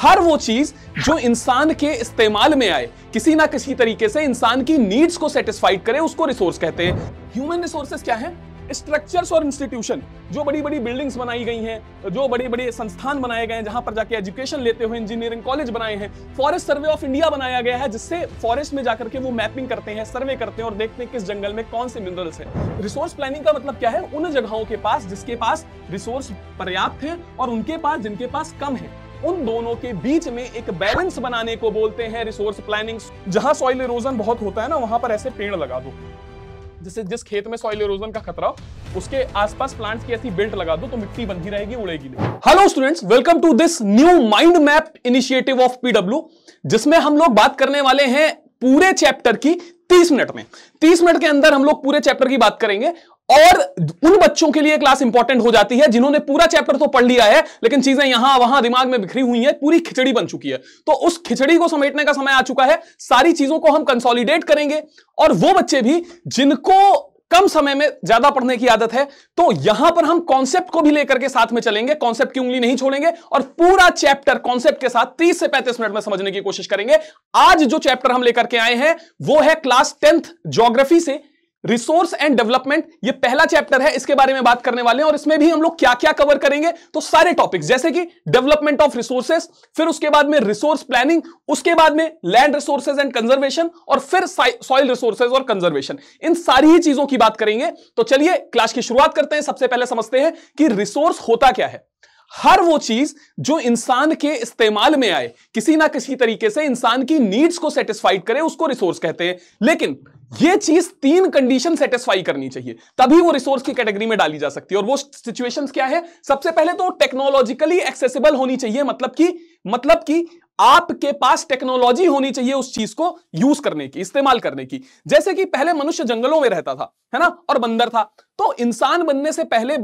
हर वो चीज जो इंसान के इस्तेमाल में आए, किसी ना किसी तरीके से इंसान की नीड्स को सेटिस्फाइड करे, उसको रिसोर्स कहते हैं। ह्यूमन रिसोर्सेज क्या है? स्ट्रक्चर्स और इंस्टीट्यूशन, जो बड़ी बड़ी बिल्डिंग्स बनाई गई हैं, जो बड़ी बड़ी संस्थान बनाए गए हैं जहां पर जाके एजुकेशन लेते हुए, इंजीनियरिंग कॉलेज बनाए हैं, फॉरेस्ट सर्वे ऑफ इंडिया बनाया गया है जिससे फॉरेस्ट में जाकर के वो मैपिंग करते हैं, सर्वे करते हैं और देखते हैं किस जंगल में कौन से मिनरल्स हैं। रिसोर्स प्लानिंग का मतलब क्या है? उन जगहों के पास जिसके पास रिसोर्स पर्याप्त है और उनके पास जिनके पास कम है, उन दोनों के बीच में एक बैलेंस बनाने को बोलते हैं रिसोर्स प्लानिंग। जहां सॉइल इरोजन बहुत होता है ना, वहां पर ऐसे पेड़ लगा दो, जैसे जिस खेत में सॉइल इरोजन का खतरा हो उसके आसपास प्लांट्स की ऐसी बेल्ट लगा दो तो मिट्टी बंधी रहेगी, उड़ेगी नहीं। Hello students, welcome to this new mind map initiative of PW, जिसमें हम लोग बात करने वाले हैं पूरे चैप्टर की 30 मिनट में। 30 मिनट के अंदर हम लोग पूरे चैप्टर की बात करेंगे और उन बच्चों के लिए क्लास इंपॉर्टेंट हो जाती है जिन्होंने पूरा चैप्टर तो पढ़ लिया है लेकिन चीजें यहां वहां दिमाग में बिखरी हुई हैं, पूरी खिचड़ी बन चुकी है। तो उस खिचड़ी को समेटने का समय आ चुका है, सारी चीजों को हम कंसोलिडेट करेंगे। और वो बच्चे भी जिनको कम समय में ज्यादा पढ़ने की आदत है, तो यहां पर हम कॉन्सेप्ट को भी लेकर के साथ में चलेंगे, कॉन्सेप्ट की उंगली नहीं छोड़ेंगे और पूरा चैप्टर कॉन्सेप्ट के साथ 30 से 35 मिनट में समझने की कोशिश करेंगे। आज जो चैप्टर हम लेकर के आए हैं वो है क्लास 10th ज्योग्राफी से रिसोर्स एंड डेवलपमेंट। ये पहला चैप्टर है, इसके बारे में बात करने वाले हैं और इसमें भी हम लोग क्या क्या कवर करेंगे, तो सारे टॉपिक्स जैसे कि डेवलपमेंट ऑफ रिसोर्सेस, फिर उसके बाद में रिसोर्स प्लानिंग, उसके बाद में लैंड रिसोर्सेज एंड कंजर्वेशन और फिर सॉइल रिसोर्सेज और कंजर्वेशन, इन सारी ही चीजों की बात करेंगे। तो चलिए क्लास की शुरुआत करते हैं। सबसे पहले समझते हैं कि रिसोर्स होता क्या है। हर वो चीज जो इंसान के इस्तेमाल में आए, किसी ना किसी तरीके से इंसान की नीड्स को सेटिस्फाइड करे, उसको रिसोर्स कहते हैं। लेकिन ये चीज 3 कंडीशन सेटिस्फाई करनी चाहिए, तभी वो रिसोर्स की कैटेगरी में डाली जा सकती है। और वो सिचुएशंस क्या है? सबसे पहले तो टेक्नोलॉजिकली एक्सेसिबल होनी चाहिए, मतलब कि आपके पास टेक्नोलॉजी होनी चाहिए उस चीज को यूज करने की, इस्तेमाल करने की। जैसे कि पहले मनुष्य जंगलों में रहता था, है ना, और बंदर था, तो इंसान बनने से पहले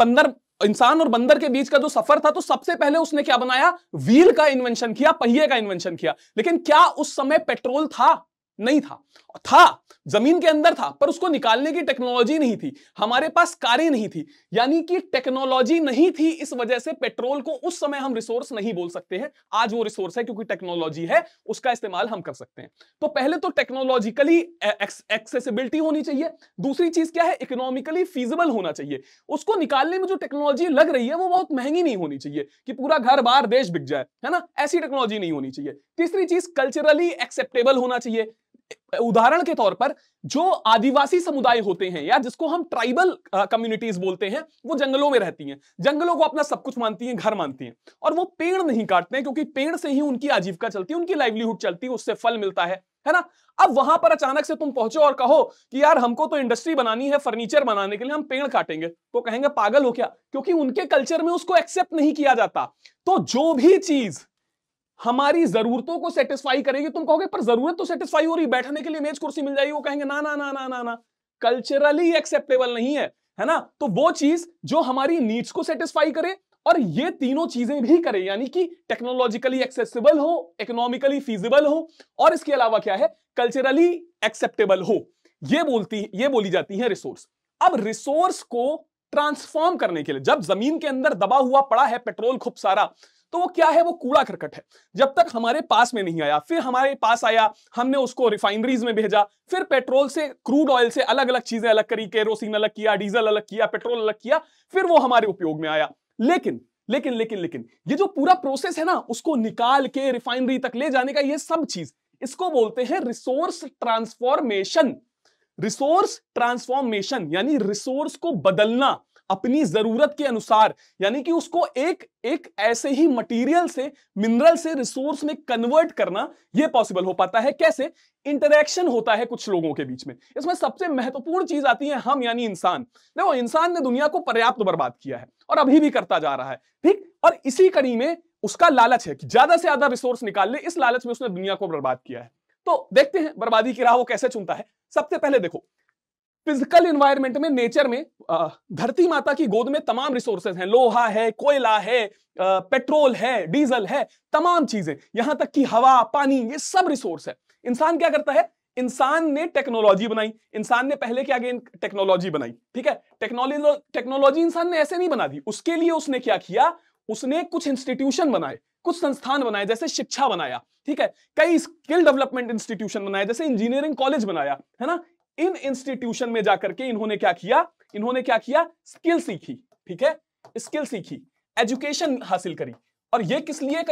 इंसान और बंदर के बीच का जो सफर था, तो सबसे पहले उसने क्या बनाया? व्हील का इन्वेंशन किया, पहिए का इन्वेंशन किया। लेकिन क्या उस समय पेट्रोल था? नहीं था। जमीन के अंदर था, पर उसको निकालने की टेक्नोलॉजी नहीं थी। हमारे पास कारें नहीं थी, यानी कि टेक्नोलॉजी नहीं थी। इस वजह से पेट्रोल को उस समय हम रिसोर्स नहीं बोल सकते हैं। आज वो रिसोर्स है क्योंकि टेक्नोलॉजी है, उसका इस्तेमाल हम कर सकते हैं। तो पहले तो टेक्नोलॉजिकली एक्सेसिबिलिटी होनी चाहिए। दूसरी चीज क्या है? इकोनॉमिकली फीजिबल होना चाहिए। उसको निकालने में जो टेक्नोलॉजी लग रही है वो बहुत महंगी नहीं होनी चाहिए कि पूरा घर बार देश बिक जाए, है ना, ऐसी टेक्नोलॉजी नहीं होनी चाहिए। तीसरी चीज कल्चरली एक्सेप्टेबल होना चाहिए। उदाहरण के तौर पर जो आदिवासी समुदाय होते हैं या जिसको हम ट्राइबल कम्युनिटीज बोलते हैं, वो जंगलों में रहती हैं, जंगलों को अपना सब कुछ मानती हैं, घर मानती हैं, और वो पेड़ नहीं काटते हैं क्योंकि पेड़ से ही उनकी आजीविका चलती है, उनकी लाइवलीहुड चलती है, उससे फल मिलता है ना। अब वहां पर अचानक से तुम पहुंचो और कहो कि यार हमको तो इंडस्ट्री बनानी है फर्नीचर बनाने के लिए, हम पेड़ काटेंगे, तो कहेंगे पागल हो क्या, क्योंकि उनके कल्चर में उसको एक्सेप्ट नहीं किया जाता। तो जो भी चीज हमारी जरूरतों को सेटिस्फाई करेगी, तुम कहोगे पर जरूरत तो सेटिस्फाई हो रही, बैठने के लिए मेज कुर्सी मिल जाएगी, वो कहेंगे ना ना ना ना ना ना, कल्चरली एक्सेप्टेबल नहीं है ना। तो वो चीज जो हमारी नीड्स को सेटिस्फाई करे और ये तीनों चीजें भी करे, यानी कि टेक्नोलॉजिकली एक्सेसिबल हो, इकोनॉमिकली फीजिबल हो और इसके अलावा क्या है? कल्चरली एक्सेप्टेबल हो, ये बोली जाती है रिसोर्स। अब रिसोर्स को ट्रांसफॉर्म करने के लिए, जब जमीन के अंदर दबा हुआ पड़ा है पेट्रोल खूब सारा, तो वो क्या है? वो कूड़ा करकट है। जब तक हमारे पास में नहीं आया, फिर हमारे पास आया, हमने उसको रिफाइनरीज में भेजा, फिर पेट्रोल से, क्रूड ऑयल से अलग अलग चीजें अलग करी, केरोसिन अलग किया, डीजल अलग किया, पेट्रोल अलग किया, फिर वो हमारे उपयोग में आया। लेकिन ये जो पूरा प्रोसेस है ना, उसको निकाल के रिफाइनरी तक ले जाने का, ये सब चीज, इसको बोलते हैं रिसोर्स ट्रांसफॉर्मेशन। रिसोर्स ट्रांसफॉर्मेशन यानी रिसोर्स को बदलना अपनी जरूरत के अनुसार, यानी कि उसको एक ऐसे ही मटेरियल से, मिनरल से रिसोर्स में कन्वर्ट करना, यह पॉसिबल हो पाता है। कैसे? इंटरेक्शन होता है कुछ लोगों के बीच में। इसमें सबसे महत्वपूर्ण चीज आती है हम, यानी इंसान। देखो, इंसान ने दुनिया को पर्याप्त बर्बाद किया है और अभी भी करता जा रहा है, ठीक। और इसी कड़ी में उसका लालच है कि ज्यादा से ज्यादा रिसोर्स निकाल ले, इस लालच में उसने दुनिया को बर्बाद किया है। तो देखते हैं बर्बादी की राह वो कैसे चुनता है। सबसे पहले देखो, फिजिकल एनवायरनमेंट में, नेचर में, धरती माता की गोद में तमाम रिसोर्सेज हैं। लोहा है, कोयला है, पेट्रोल है, डीजल है, तमाम चीजें, यहां तक कि हवा, पानी, ये सब रिसोर्स है। इंसान क्या करता है? इंसान ने टेक्नोलॉजी बनाई। इंसान ने पहले क्या किया? टेक्नोलॉजी बनाई, ठीक है। टेक्नोलॉजी इंसान ने ऐसे नहीं बना दी, उसके लिए उसने क्या किया? उसने कुछ इंस्टीट्यूशन बनाए, कुछ संस्थान बनाए जैसे शिक्षा बनाया, ठीक है, कई स्किल डेवलपमेंट इंस्टीट्यूशन बनाए जैसे इंजीनियरिंग कॉलेज बनाया, है ना। इन इंस्टीट्यूशन में जाकर के इन्होंने क्या किया, स्किल सीखी, ठीक है, स्किल सीखी, एजुकेशन हासिल करी। और ये किस लिए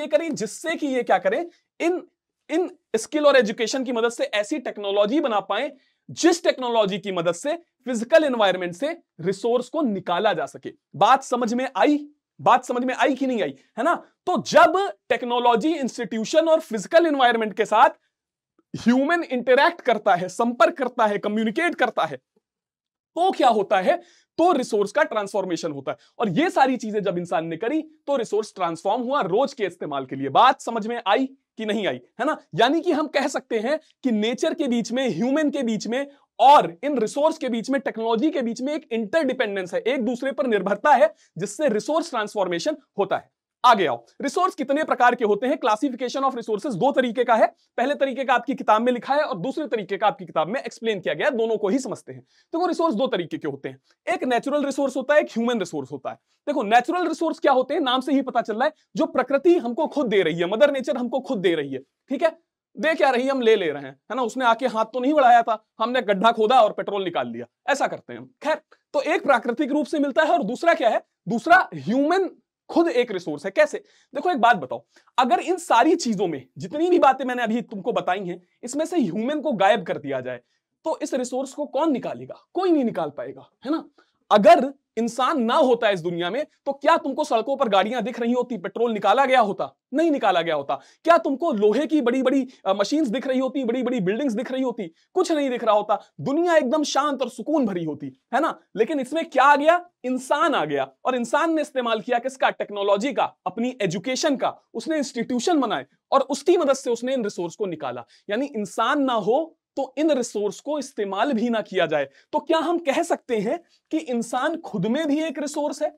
करी, जिससे कि ये क्या करें, इन स्किल और एजुकेशन की मदद से ऐसी टेक्नोलॉजी बना पाए जिस टेक्नोलॉजी की मदद से फिजिकल एनवायरनमेंट से रिसोर्स को निकाला जा सके। बात समझ में आई कि नहीं आई, है ना। तो जब टेक्नोलॉजी इंस्टीट्यूशन और फिजिकल एनवायरनमेंट के साथ ह्यूमन इंटरैक्ट करता है, संपर्क करता है, कम्युनिकेट करता है, तो क्या होता है, तो रिसोर्स का ट्रांसफॉर्मेशन होता है। और ये सारी चीजें जब इंसान ने करी तो रिसोर्स ट्रांसफॉर्म हुआ रोज के इस्तेमाल के लिए। बात समझ में आई कि नहीं आई, है ना। यानी कि हम कह सकते हैं कि नेचर के बीच में, ह्यूमन के बीच में और इन रिसोर्स के बीच में, टेक्नोलॉजी के बीच में एक इंटरडिपेंडेंस है, एक दूसरे पर निर्भरता है, जिससे रिसोर्स ट्रांसफॉर्मेशन होता है। आगे आओ, रिसोर्स कितने प्रकार के होते हैं। क्लासिफिकेशन ऑफ रिसोर्सेज दो तरीके का है। पहले तरीके का आपकी किताब में लिखा है और दूसरे तरीके का आपकी किताब में एक्सप्लेन किया गया है, दोनों को ही समझते हैं। देखो रिसोर्स दो तरीके के होते हैं, एक नेचुरल रिसोर्स होता है, एक ह्यूमन रिसोर्स होता है। देखो नेचुरल रिसोर्स क्या होते हैं, नाम से ही पता चल रहा है, जो प्रकृति हमको खुद दे रही है, मदर नेचर हमको खुद दे रही है, ठीक है, दे क्या रही है, हम ले रहे हैं, है ना। उसने आके हाथ तो नहीं बढ़ाया था, हमने गड्ढा खोदा और पेट्रोल निकाल लिया, ऐसा करते हैं हम। खैर, तो एक प्राकृतिक रूप से मिलता है और दूसरा क्या है, दूसरा ह्यूमन खुद एक रिसोर्स है। कैसे, देखो एक बात बताओ, अगर इन सारी चीजों में जितनी भी बातें मैंने अभी तुमको बताई हैं, इसमें से ह्यूमन को गायब कर दिया जाए तो इस रिसोर्स को कौन निकालेगा, कोई नहीं निकाल पाएगा, है ना। अगर इंसान ना होता इस दुनिया में तो क्या तुमको सड़कों पर गाड़ियां दिख रही होती, पेट्रोल निकाला गया होता, नहीं निकाला गया होता। क्या तुमको लोहे की बड़ी बड़ी मशीन्स दिख रही होती, बड़ी बड़ी बिल्डिंग्स दिख रही होती, कुछ नहीं दिख रहा होता, दुनिया एकदम शांत और सुकून भरी होती, है ना। लेकिन इसमें क्या आ गया, इंसान आ गया, और इंसान ने इस्तेमाल किया किसका, टेक्नोलॉजी का, अपनी एजुकेशन का, उसने इंस्टीट्यूशन बनाए और उसकी मदद से उसने इन रिसोर्स को निकाला। यानी इंसान ना हो तो इन रिसोर्स को इस्तेमाल भी ना किया जाए, तो क्या हम कह सकते हैं कि इंसान खुद में भी एक रिसोर्स है,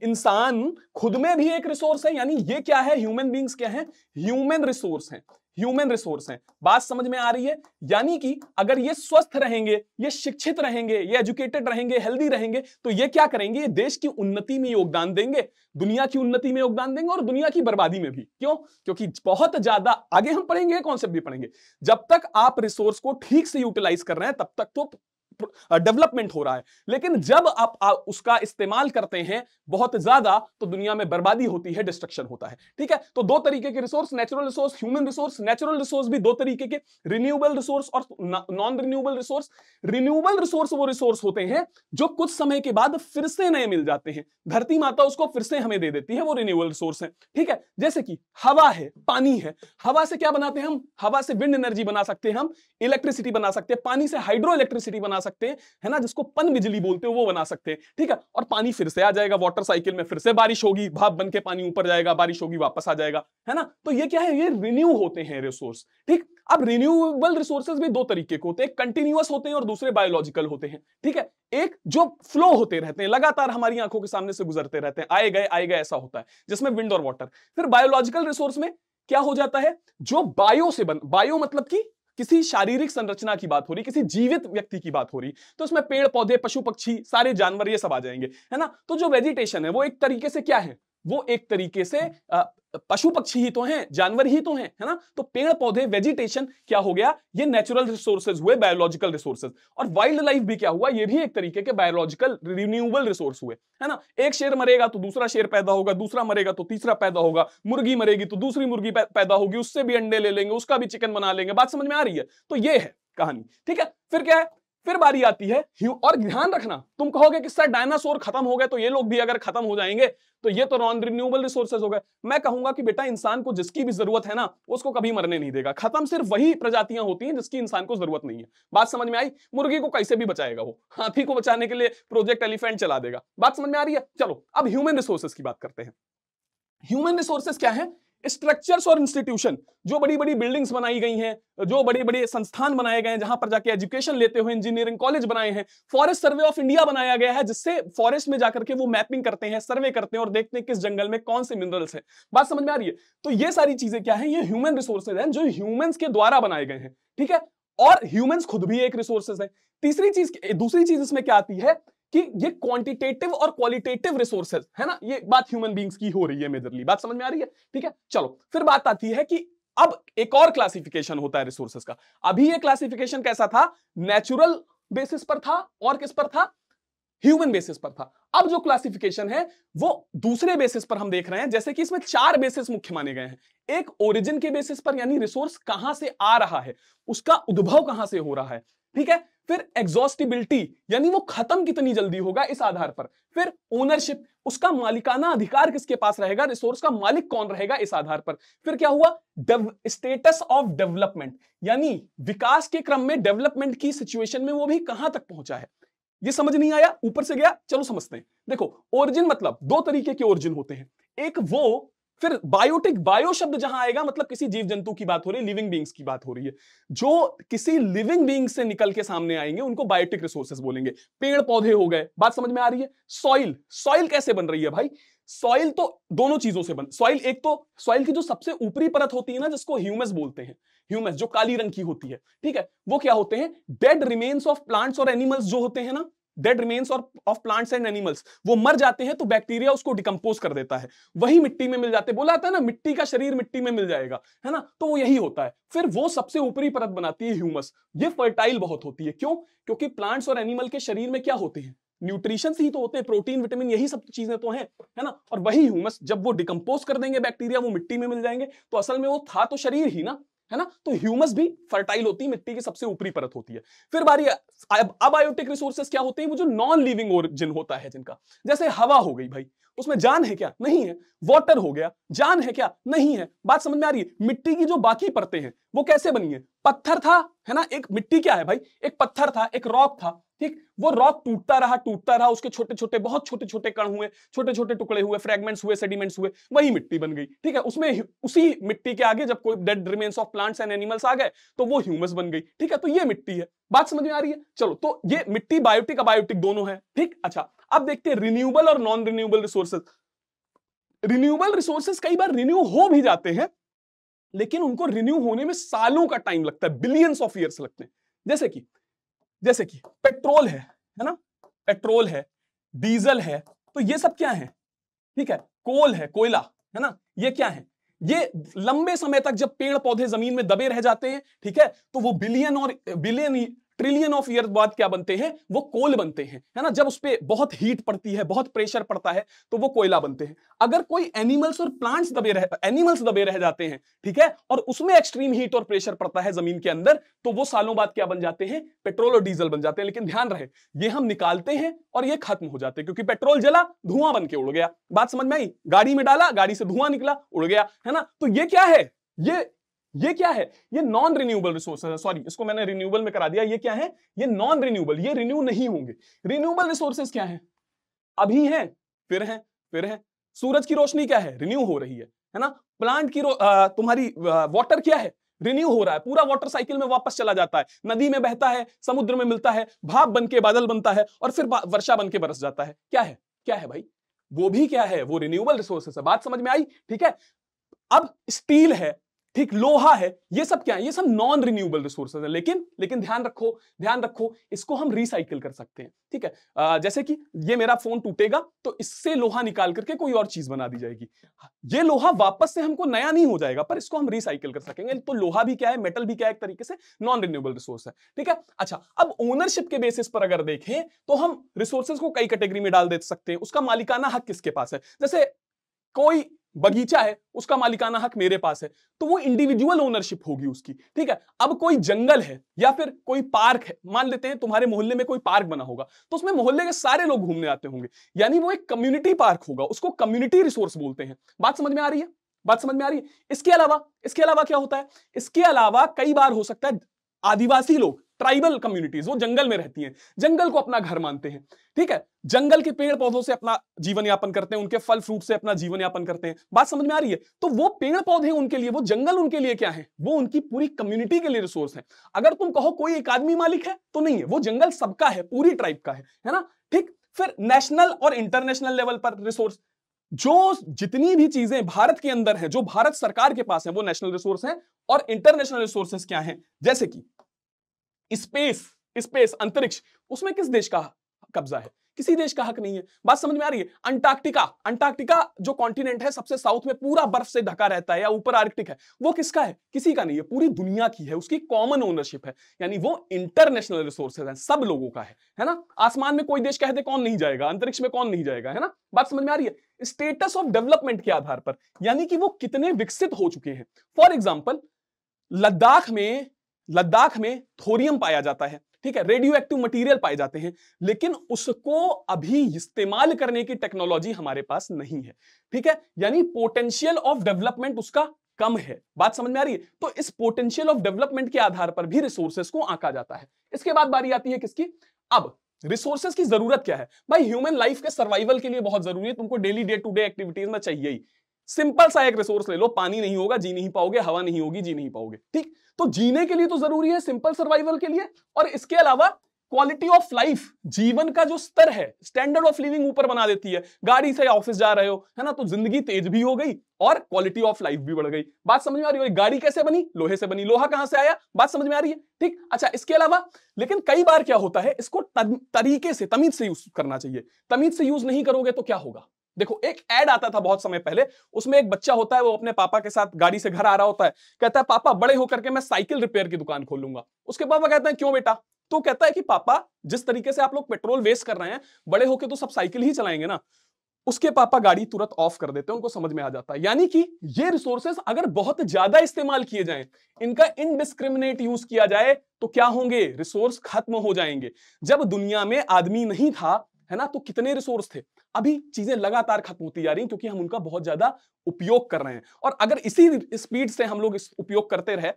इंसान खुद में भी एक रिसोर्स है। यानी ये क्या है, ह्यूमन बींग्स क्या है, ह्यूमन रिसोर्स है, ह्यूमन रिसोर्स है। बात समझ में आ रही है। यानी कि अगर ये स्वस्थ रहेंगे, ये शिक्षित रहेंगे, ये एजुकेटेड रहेंगे, हेल्दी रहेंगे, तो ये क्या करेंगे, ये देश की उन्नति में योगदान देंगे, दुनिया की उन्नति में योगदान देंगे और दुनिया की बर्बादी में भी। क्यों, क्योंकि बहुत ज्यादा आगे हम पढ़ेंगे, कॉन्सेप्ट भी पढ़ेंगे, जब तक आप रिसोर्स को ठीक से यूटिलाइज कर रहे हैं तब तक तो डेवलपमेंट हो रहा है, लेकिन जब आप उसका इस्तेमाल करते हैं बहुत ज्यादा तो दुनिया में बर्बादी होती है, डिस्ट्रक्शन होता है, ठीक है। तो दो तरीके के resource, natural resource, human resource. Natural resource भी दो तरीके के, रिन्यूएबल रिसोर्स और non renewable resource. Renewable resource वो रिसोर्स होते हैं जो कुछ समय के बाद फिर से नए मिल जाते हैं, धरती माता उसको फिर से हमें दे देती है, वो रिन्यूएबल रिसोर्स है, ठीक है। जैसे कि हवा है, पानी है, हवा से क्या बनाते हैं हम, हवा से विंड एनर्जी बना सकते हैं, हम इलेक्ट्रिसिटी बना सकते हैं, पानी से हाइड्रो इलेक्ट्रिसिटी बना सकते हैं, है ना, जिसको पन बिजली बोलते हो, वो बना सकते हैं, ठीक है। और पानी फिर से आ जाएगा, वाटर साइकिल में फिर से बारिश होगी, भाप बन के पानी ऊपर जाएगा, बारिश होगी, वापस आ जाएगा, है ना। तो ये क्या है, ये रिन्यू होते हैं रिसोर्स, ठीक। अब रिन्यूएबल रिसोर्सेज भी दो तरीके के होते हैं, कंटिन्यूअस होते हैं और दूसरे बायोलॉजिकल होते हैं, ठीक है। एक जो फ्लो होते रहते हैं, लगातार हमारी आंखों के सामने से गुजरते रहते हैं, आए गए ऐसा होता है, जिसमें विंड और वाटर। फिर बायोलॉजिकल रिसोर्स में क्या हो जाता है, जो बायो मतलब कि किसी शारीरिक संरचना की बात हो रही, किसी जीवित व्यक्ति की बात हो रही, तो उसमें पेड़ पौधे, पशु पक्षी, सारे जानवर, ये सब आ जाएंगे, है ना। तो जो वेजिटेशन है वो एक तरीके से क्या है, वो एक तरीके से पशु पक्षी ही तो हैं, जानवर ही तो हैं, है ना। तो पेड़ पौधे, वेजिटेशन क्या हो गया, ये नेचुरल रिसोर्सेज हुए, बायोलॉजिकल रिसोर्सेज। और वाइल्ड लाइफ भी क्या हुआ, ये भी एक तरीके के बायोलॉजिकल रिन्यूएबल रिसोर्स हुए, है ना। एक शेर मरेगा तो दूसरा शेर पैदा होगा, दूसरा मरेगा तो तीसरा पैदा होगा, मुर्गी मरेगी तो दूसरी मुर्गी पैदा होगी, उससे भी अंडे ले लेंगे, उसका भी चिकन बना लेंगे। बात समझ में आ रही है। तो ये है कहानी, ठीक है। फिर क्या है, फिर बारी आती है, और ध्यान रखना, तुम कहोगे कि सर डायनासोर खत्म हो गए तो ये लोग भी अगर खत्म हो जाएंगे तो ये तो नॉन रिन्यूएबल रिसोर्सेज हो गए। मैं कहूंगा कि बेटा इंसान को जिसकी भी जरूरत है ना, उसको कभी मरने नहीं देगा। खत्म सिर्फ वही प्रजातियां होती हैं जिसकी इंसान को जरूरत नहीं है। बात समझ में आई। मुर्गी को कैसे भी बचाएगा वो, हाथी को बचाने के लिए प्रोजेक्ट एलिफेंट चला देगा। बात समझ में आ रही है। चलो अब ह्यूमन रिसोर्सेज की बात करते हैं। ह्यूमन रिसोर्सेज क्या है, स्ट्रक्चर्स और इंस्टीट्यूशन, जो बड़ी बड़ी बिल्डिंग्स बनाई गई हैं, जो बड़े बड़े संस्थान बनाए गए हैं जहां पर जाके एजुकेशन लेते हुए, इंजीनियरिंग कॉलेज बनाए हैं, फॉरेस्ट सर्वे ऑफ इंडिया बनाया गया है जिससे फॉरेस्ट में जाकर के वो मैपिंग करते हैं, सर्वे करते हैं और देखते हैं किस जंगल में कौन से मिनरल्स हैं। बात समझ में आ रही है। तो ये सारी चीजें क्या है, ये ह्यूमन रिसोर्सेज हैं जो ह्यूमंस के द्वारा बनाए गए हैं, ठीक है। और ह्यूमंस खुद भी एक रिसोर्सेज है। दूसरी चीज इसमें क्या आती है कि ये क्वांटिटेटिव और क्वालिटेटिव रिसोर्सेज है ना, ये बात ह्यूमन बींग्स की हो रही है मेजरली, बात समझ में आ रही है? ठीक है, चलो फिर बात आती है कि अब एक और क्लासिफिकेशन होता है रिसोर्सेज का। अभी ये क्लासिफिकेशन कैसा था? नेचुरल बेसिस पर था और किस पर था? ह्यूमन बेसिस पर था। अब जो क्लासिफिकेशन है वो दूसरे बेसिस पर हम देख रहे हैं, जैसे कि इसमें 4 बेसिस मुख्य माने गए हैं। एक ओरिजिन के बेसिस पर, यानी रिसोर्स कहां से आ रहा है, उसका उद्भव कहां से हो रहा है, ठीक है। फिर एग्जॉस्टिबिलिटी, यानी वो खत्म कितनी जल्दी होगा, इस आधार पर। फिर ओनरशिप, उसका मालिकाना अधिकार किसके पास रहेगा, रिसोर्स का मालिक कौन रहेगा, इस आधार पर। फिर क्या हुआ? स्टेटस ऑफ डेवलपमेंट, यानी विकास के क्रम में, डेवलपमेंट की सिचुएशन में वो भी कहां तक पहुंचा है। ये समझ नहीं आया? ऊपर से गया, चलो समझते हैं। देखो, ओरिजिन मतलब 2 तरीके के ओरिजिन होते हैं। एक वो, फिर बायोटिक, बायो शब्द जहां आएगा मतलब किसी जीव जंतु की बात हो रही है, लिविंग बींग्स की बात हो रही है। जो किसी लिविंग बींग से निकल के सामने आएंगे उनको बायोटिक रिसोर्सेज बोलेंगे। पेड़ पौधे हो गए, बात समझ में आ रही है? सॉइल, सॉइल कैसे बन रही है भाई? सॉइल तो दोनों चीजों से बन, सॉइल एक तो सॉइल की जो सबसे ऊपरी परत होती है ना, जिसको ह्यूमस बोलते हैं, ह्यूमस जो काली रंग की होती है, ठीक है, वो क्या होते हैं? डेड रिमेन्स ऑफ प्लांट्स और एनिमल्स जो होते हैं ना, dead remains of plants and animals, वो मर जाते हैं तो बैक्टीरिया उसको डिकम्पोज कर देता है, वही मिट्टी में मिल जाते हैं। बोला था ना, मिट्टी का शरीर मिट्टी में मिल जाएगा, है ना, तो वो यही होता है। फिर वो सबसे ऊपरी परत बनाती है ह्यूमस। ये फर्टाइल बहुत होती है, क्यों? क्योंकि प्लांट्स और एनिमल के शरीर में क्या होते हैं? न्यूट्रिशन ही तो होते हैं, प्रोटीन, विटामिन, यही सब चीजें तो हैं, है ना। और वही ह्यूमस जब वो डिकम्पोज कर देंगे बैक्टीरिया, वो मिट्टी में मिल जाएंगे, तो असल में वो था तो शरीर ही ना, है ना। तो ह्यूमस भी फर्टाइल होती है, मिट्टी की सबसे ऊपरी परत होती है। फिर बारी अबायोटिक रिसोर्सेज क्या होते हैं? वो जो नॉन लिविंग ओरिजिन होता है जिनका, जैसे हवा हो गई भाई, उसमें जान है क्या? नहीं है। वाटर हो गया, जान है क्या? नहीं है। बात समझ में आ रही है? मिट्टी की जो बाकी परतें हैं वो कैसे बनी है? पत्थर था, है ना, एक मिट्टी क्या है भाई? एक पत्थर था, एक रॉक था, ठीक। वो रॉक टूटता रहा, उसके छोटे छोटे, बहुत छोटे छोटे कण हुए, छोटे छोटे टुकड़े हुए, फ्रेगमेंट्स हुए, सेडिमेंट्स हुए, वही मिट्टी बन गई, ठीक है। उसमें उसी मिट्टी के आगे जब कोई dead remains of plants and animals आ गए तो वो ह्यूमस बन गई, ठीक है। तो ये मिट्टी है, बात समझ में आ रही है? चलो, तो ये मिट्टी बायोटिक अबायोटिक दोनों है, ठीक। अच्छा, अब देखते हैं रिन्यूएबल और non renewable resources. Renewable resources कई बार रिन्यू हो भी जाते हैं, लेकिन उनको रिन्यू होने में सालों का टाइम लगता है, बिलियंस ऑफ ईयर्स लगते हैं। जैसे कि पेट्रोल है ना, पेट्रोल है, डीजल है, तो ये सब क्या है? ठीक है, कोल है, कोयला, है ना, ये क्या है? ये लंबे समय तक जब पेड़ पौधे जमीन में दबे रह जाते हैं, ठीक है, तो वो बिलियन ट्रिलियन ऑफ ईयर बाद क्या बनते हैं? वो कोल बनते हैं, है ना। जब उस पर बहुत हीट पड़ती है, बहुत प्रेशर पड़ता है, तो वो कोयला बनते हैं। अगर कोई एनिमल्स और प्लांट्स एनिमल्स दबे रह जाते हैं, ठीक है, और उसमें एक्सट्रीम हीट और प्रेशर पड़ता है जमीन के अंदर, तो वो सालों बाद क्या बन जाते हैं? पेट्रोल और डीजल बन जाते हैं। लेकिन ध्यान रहे, ये हम निकालते हैं और ये खत्म हो जाते हैं, क्योंकि पेट्रोल जला, धुआं बन के उड़ गया। बात समझ में आई? गाड़ी में डाला, गाड़ी से धुआं निकला, उड़ गया, है ना। तो ये क्या है? ये क्या है? ये नॉन रिन्यूएबल रिसोर्सेज है। सॉरी, इसको मैंने रिन्यूएबल में करा दिया। ये क्या है? ये नॉन रिन्यूएबल, ये रिन्यू नहीं होंगे। रिन्यूएबल रिसोर्सेज क्या है? अभी हैं, फिर हैं, फिर हैं। सूरज की रोशनी क्या है? रिन्यू हो रही है ना। प्लांट की तुम्हारी वाटर क्या है? रिन्यू हो रहा है, पूरा वाटर साइकिल में वापस चला जाता है, नदी में बहता है, समुद्र में मिलता है, भाप बन के बादल बनता है, और फिर वर्षा बन के बरस जाता है। क्या है? क्या है भाई? वो भी क्या है? वो रिन्यूएबल रिसोर्सेज है। बात समझ में आई? ठीक है। अब स्टील है, ठीक, लोहा है, ये सब क्या है? ये सब नॉन रिन्यूएबल रिसोर्सेज है। लेकिन ध्यान रखो, इसको हम रिसाइकिल कर सकते हैं, ठीक है। जैसे कि ये मेरा फोन टूटेगा तो इससे लोहा निकाल करके कोई और चीज बना दी जाएगी। ये लोहा वापस से हमको नया नहीं हो जाएगा, पर इसको हम रिसाइकिल कर सकेंगे। तो लोहा भी क्या है? मेटल भी क्या है? एक तरीके से नॉन रिन्यूएबल रिसोर्स है, ठीक है। अच्छा, अब ओनरशिप के बेसिस पर अगर देखें तो हम रिसोर्सेज को कई कैटेगरी में डाल दे सकते हैं। उसका मालिकाना हक किसके पास है? जैसे कोई बगीचा है, उसका मालिकाना हक मेरे पास है, तो वो इंडिविजुअल ओनरशिप होगी उसकी, ठीक है। अब कोई जंगल है या फिर कोई पार्क है, मान लेते हैं तुम्हारे मोहल्ले में कोई पार्क बना होगा, तो उसमें मोहल्ले के सारे लोग घूमने आते होंगे, यानी वो एक कम्युनिटी पार्क होगा, उसको कम्युनिटी रिसोर्स बोलते हैं। बात समझ में आ रही है? बात समझ में आ रही है? इसके अलावा क्या होता है? इसके अलावा कई बार हो सकता है आदिवासी लोग, ट्राइबल कम्युनिटीज, वो जंगल में रहती हैं, जंगल को अपना घर मानते हैं, ठीक है। जंगल के पेड़ पौधों से अपना जीवन यापन करते हैं, उनके फल फ्रूट से अपना जीवन यापन करते हैं। बात समझ में आ रही है? तो वो पेड़ पौधे उनके लिए, वो जंगल उनके लिए क्या है? वो उनकी पूरी कम्युनिटी के लिए रिसोर्स है। अगर तुम कहो कोई एक आदमी मालिक है, तो नहीं है, वो जंगल सबका है, पूरी ट्राइब का है ना, ठीक। फिर नेशनल और इंटरनेशनल लेवल पर रिसोर्स, जो जितनी भी चीजें भारत के अंदर है, जो भारत सरकार के पास है, वो नेशनल रिसोर्स है। और इंटरनेशनल रिसोर्सेज क्या है? जैसे कि स्पेस, अंतरिक्ष, उसमें किस देश का कब्जा है? किसी देश का हक नहीं है। बात समझ में आ रही है? अंटार्कटिका, अंटार्कटिका जो कॉन्टिनेंट है सबसे साउथ में पूरा बर्फ से ढका रहता है, या ऊपर आर्कटिक है, वो किसका है? किसी का नहीं है, पूरी दुनिया की है, उसकी कॉमन ओनरशिप है, यानी वो इंटरनेशनल रिसोर्सेज है, सब लोगों का है ना? आसमान में कोई देश कह दे कौन नहीं जाएगा, अंतरिक्ष में कौन नहीं जाएगा, है ना? बात समझ में आ रही है? स्टेटस ऑफ डेवलपमेंट के आधार पर, यानी कि वो कितने विकसित हो चुके हैं। फॉर एग्जाम्पल लद्दाख में थोरियम पाया जाता है, ठीक है, रेडियो एक्टिव मटेरियल पाए जाते हैं, लेकिन उसको अभी इस्तेमाल करने की टेक्नोलॉजी हमारे पास नहीं है, ठीक है, यानी पोटेंशियल ऑफ डेवलपमेंट उसका कम है। बात समझ में आ रही है? तो इस पोटेंशियल ऑफ डेवलपमेंट के आधार पर भी रिसोर्सेज को आंका जाता है। इसके बाद बारी आती है किसकी? अब रिसोर्सेज की जरूरत क्या है भाई? ह्यूमन लाइफ के सर्वाइवल के लिए बहुत जरूरी है, तुमको daily day to day activities में चाहिए ही। सिंपल सा एक रिसोर्स ले लो, पानी नहीं होगा जी नहीं पाओगे, हवा नहीं होगी जी नहीं पाओगे, ठीक? तो जीने के लिए तो जरूरी है, सिंपल सर्वाइवल के लिए। और इसके अलावा क्वालिटी ऑफ लाइफ, जीवन का जो स्तर है, स्टैंडर्ड ऑफ लिविंग ऊपर बना देती है। गाड़ी से ऑफिस जा रहे हो, है ना, तो जिंदगी तेज भी हो गई और क्वालिटी ऑफ लाइफ भी बढ़ गई। बात समझ में आ रही है? गाड़ी कैसे बनी? लोहे से बनी। लोहा कहां से आया? बात समझ में आ रही है? ठीक। अच्छा, इसके अलावा लेकिन कई बार क्या होता है, इसको तरीके से, तमीज से यूज करना चाहिए। तमीज से यूज नहीं करोगे तो क्या होगा? देखो, एक ऐड आता था बहुत समय पहले, उसमें एक बच्चा होता है, वो अपने पापा के साथ गाड़ी से घर आ रहा होता है, कहता है पापा बड़े होकर के मैं साइकिल रिपेयर की दुकान खोल लूंगा। उसके पापा कहते हैं क्यों बेटा? तो कहता है कि पापा जिस तरीके से आप लोग पेट्रोल वेस्ट कर रहे हैं, बड़े होके तो सब साइकिल ही चलाएंगे ना। उसके पापा गाड़ी तुरंत ऑफ कर देते हैं, उनको समझ में आ जाता है। यानी कि ये रिसोर्सेज अगर बहुत ज्यादा इस्तेमाल किए जाएं, इनका इनडिस्क्रिमिनेट यूज किया जाए तो क्या होंगे? रिसोर्स खत्म हो जाएंगे। जब दुनिया में आदमी नहीं था, है ना, तो कितने रिसोर्स थे। अभी चीजें लगातार खत्म होती जा रही हैं क्योंकि हम उनका बहुत ज्यादा उपयोग कर रहे हैं। और अगर इसी स्पीड से हम लोग इस उपयोग करते रहे